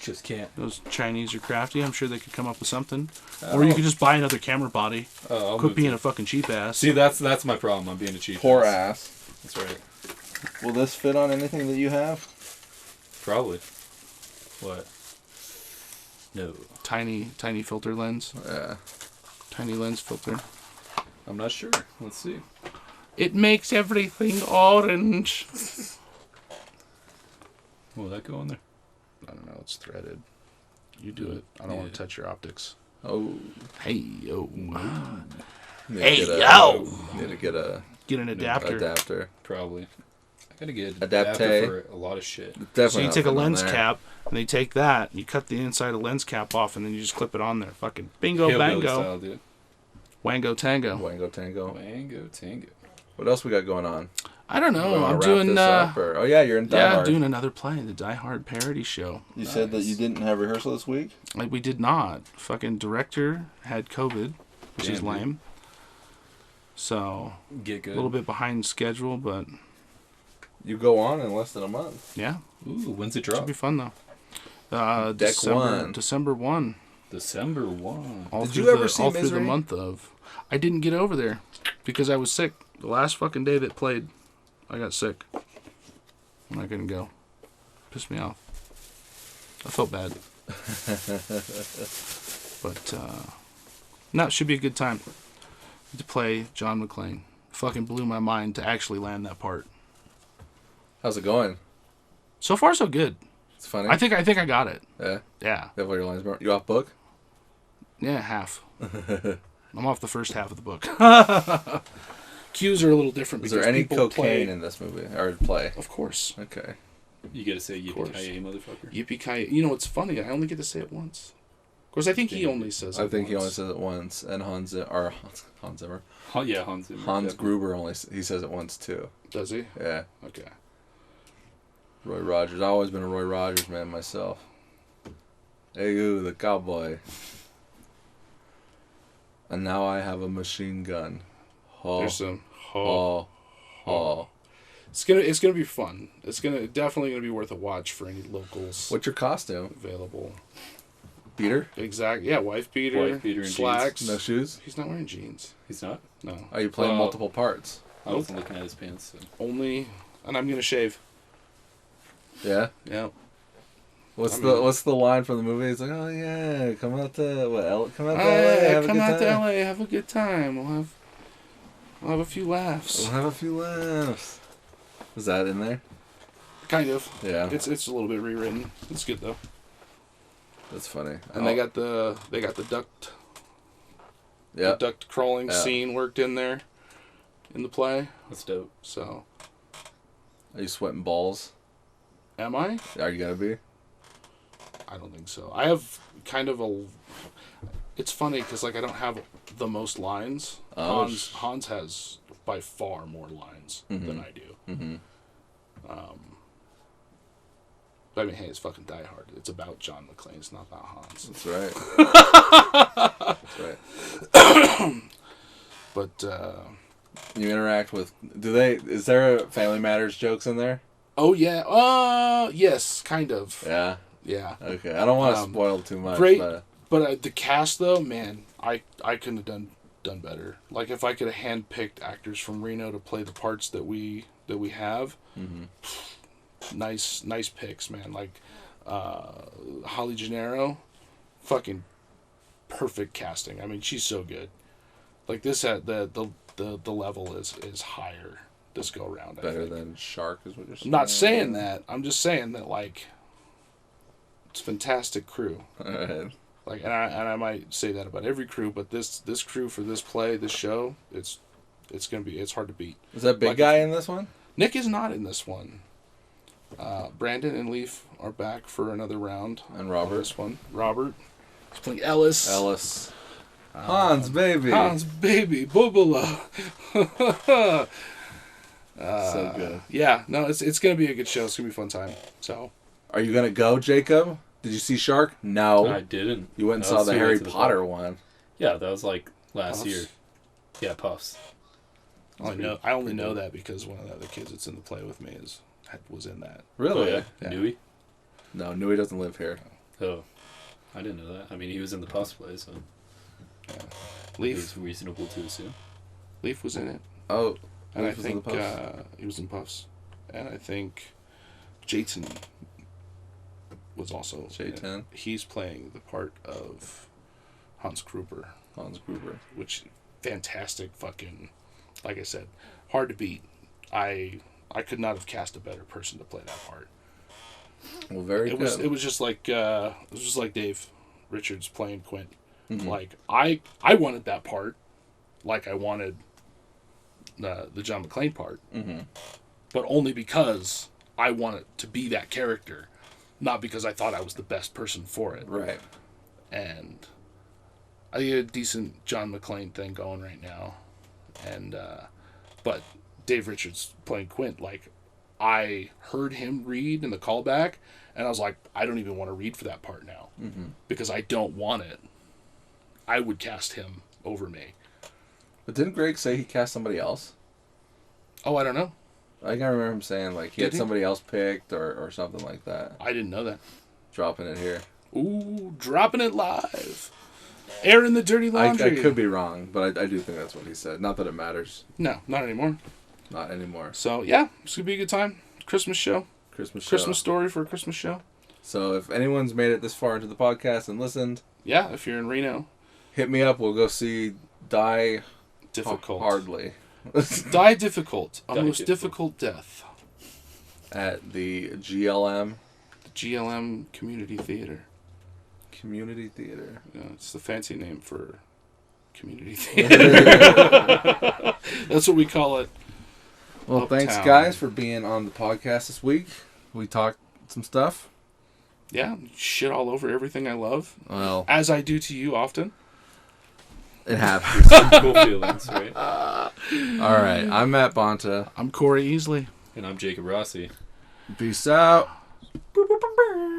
Just can't. Those Chinese are crafty. I'm sure they could come up with something. Oh. Or you could just buy another camera body. I'll Quit move being to- a fucking cheap ass. See, that's my problem. I'm being a cheap Poor ass. ass. That's right. Will this fit on anything that you have? Probably. What? No. Tiny filter lens. Yeah. Tiny lens filter. I'm not sure. Let's see. It makes everything orange. Will that go on there? I don't know. It's threaded. You do it. I don't want Yeah. to touch your optics. Oh. Hey yo. Need to Hey, get a- yo! Need to get a Get an adapter. adapter. Probably. I gotta get an Adapte. adapter for a lot of shit. Definitely So you not take a fitting on lens there. cap and they take that, and you cut the inside of lens cap off, and then you just clip it on there. Fucking bingo Hillbilly bango. style, dude. Wango tango. Wango Tango. Wango tango. What else we got going on? I don't We know. wanna I'm wrap doing this up, or- Oh yeah, you're in Die yeah, Hard. doing another play, the Die Hard parody show. You said that you didn't have rehearsal this week? Like we did not. Fucking director had COVID, which is Damn, dude. lame. So Get a good. little bit behind schedule, but You go on in less than a month. yeah, Ooh, when's it should drop? be fun though. Deck one. December 1. December 1. All Did through you ever the, see all through the Misery? month of. I didn't get over there because I was sick. The last fucking day that played, I got sick. And I couldn't go. Pissed me off. I felt bad. But no, it should be a good time to play John McClane. Fucking blew my mind to actually land that part. How's it going? So far, so good. It's funny. I think I got it. Yeah. Yeah, You have all your lines. You off book? yeah, half. I'm off the first half of the book. cues are a little different. Is because there any people cocaine in this movie or play? Of course. Okay. You gotta say yippee-ki-yay, motherfucker. Yippee-ki-yay. You know what's funny? I only get to say it once. Of course, I think he only says it I think once. he only says it once, and Hans Zimmer. Yeah, Hans Zimmer. Hans Gruber he says it once too. Does he? Yeah. Okay. Roy Rogers. I've always been a Roy Rogers man myself. Hey, you, the cowboy. And now I have a machine gun. There's some. It's gonna be fun. It's definitely gonna be worth a watch for any locals. What's your costume? Available? Beater? Exact. Yeah, wife beater. And slacks. jeans. No shoes? He's not wearing jeans. He's not? No. Are you playing multiple parts? I wasn't looking at his pants. So. Only, and I'm gonna shave. Yeah. Yeah. What's the line from the movie? It's like, oh yeah, come out to LA, have a good time. We'll have a few laughs. Is that in there? Kind of. Yeah. It's a little bit rewritten. It's good though. That's funny. And they got the duct. Yeah. The duct crawling scene worked in there, in the play. That's dope. So. Are you sweating balls? Am I? Are you gonna be? I don't think so. I have kind of a. It's funny because I don't have the most lines. Hans has by far more lines than I do. Mm-hmm. But I mean, hey, it's fucking Die Hard. It's about John McClane. It's not about Hans. That's right. That's right. But you interact with. Is there Family Matters jokes in there? Oh yeah. Yes, kind of. Yeah. Yeah. Okay. I don't want to spoil too much. Great. But the cast though, man, I couldn't have done better. Like if I could have handpicked actors from Reno to play the parts that we have. Mm-hmm. Nice picks, man. Like Holly Gennaro, fucking perfect casting. I mean, she's so good. Like this at the level is higher this go around. Better than Shark is what you're saying. I'm not saying that. I'm just saying that like it's a fantastic crew. All right. Like and I might say that about every crew, but this crew for this play, this show, it's hard to beat. Is that big guy in this one? Nick is not in this one. Brandon and Leaf are back for another round. And Robert. This one. Robert. He's playing Ellis. Hans baby. Bubala. So good. Yeah, no, it's gonna be a good show. It's gonna be a fun time. So. Are you gonna go, Jacob? Did you see Shark? No. I didn't. You went and saw the Harry Potter one. Yeah, that was like last Puffs? year. Yeah, Puffs. I only know that because one of the other kids that's in the play with me was in that. Really? Oh, yeah? Yeah. Nui? No, Nui doesn't live here. Oh. I didn't know that. I mean, he was in the Puffs play, so Yeah. it Leaf was reasonable to assume. was in it. Oh. And I Leaf was in think the Puffs? he was in Puffs. And I think Jacon was also J10. He's playing the part of Hans Gruber. Which fantastic fucking, like I said, hard to beat. I could not have cast a better person to play that part. Well, very good. It was just like Dave Richards playing Quint. Mm-hmm. Like I wanted that part, like I wanted the John McClane part, but only because I wanted to be that character, not because I thought I was the best person for it. Right. And I get a decent John McClane thing going right now, and but Dave Richards playing Quint, like I heard him read in the callback, and I was like, I don't even want to read for that part now because I don't want it. I would cast him over me. But didn't Greg say he cast somebody else? Oh, I don't know. I can remember him saying like he had somebody else picked or something like that. I didn't know that. Dropping it here. Ooh, dropping it live. Airing the dirty laundry. I could be wrong, but I do think that's what he said. Not that it matters. No, not anymore. Not anymore. So, yeah, it's going to be a good time. Christmas show. Christmas story for a Christmas show. So, if anyone's made it this far into the podcast and listened... Yeah, if you're in Reno. Hit me up. We'll go see Die... Difficult. Hardly. Die Difficult. A most difficult death. At the GLM. The GLM Community Theater. Community Theater. Yeah, it's the fancy name for community theater. That's what we call it. Well, thanks, Uptown. guys, for being on the podcast this week. We talked some stuff. Yeah, shit all over everything I love, Well, as I do to you often. it happens. Some cool feelings, right? All right. I'm Matt Bonta. I'm Cory Easley. And I'm Jacob Rossi. Peace out. Boop, boop, boop, boop.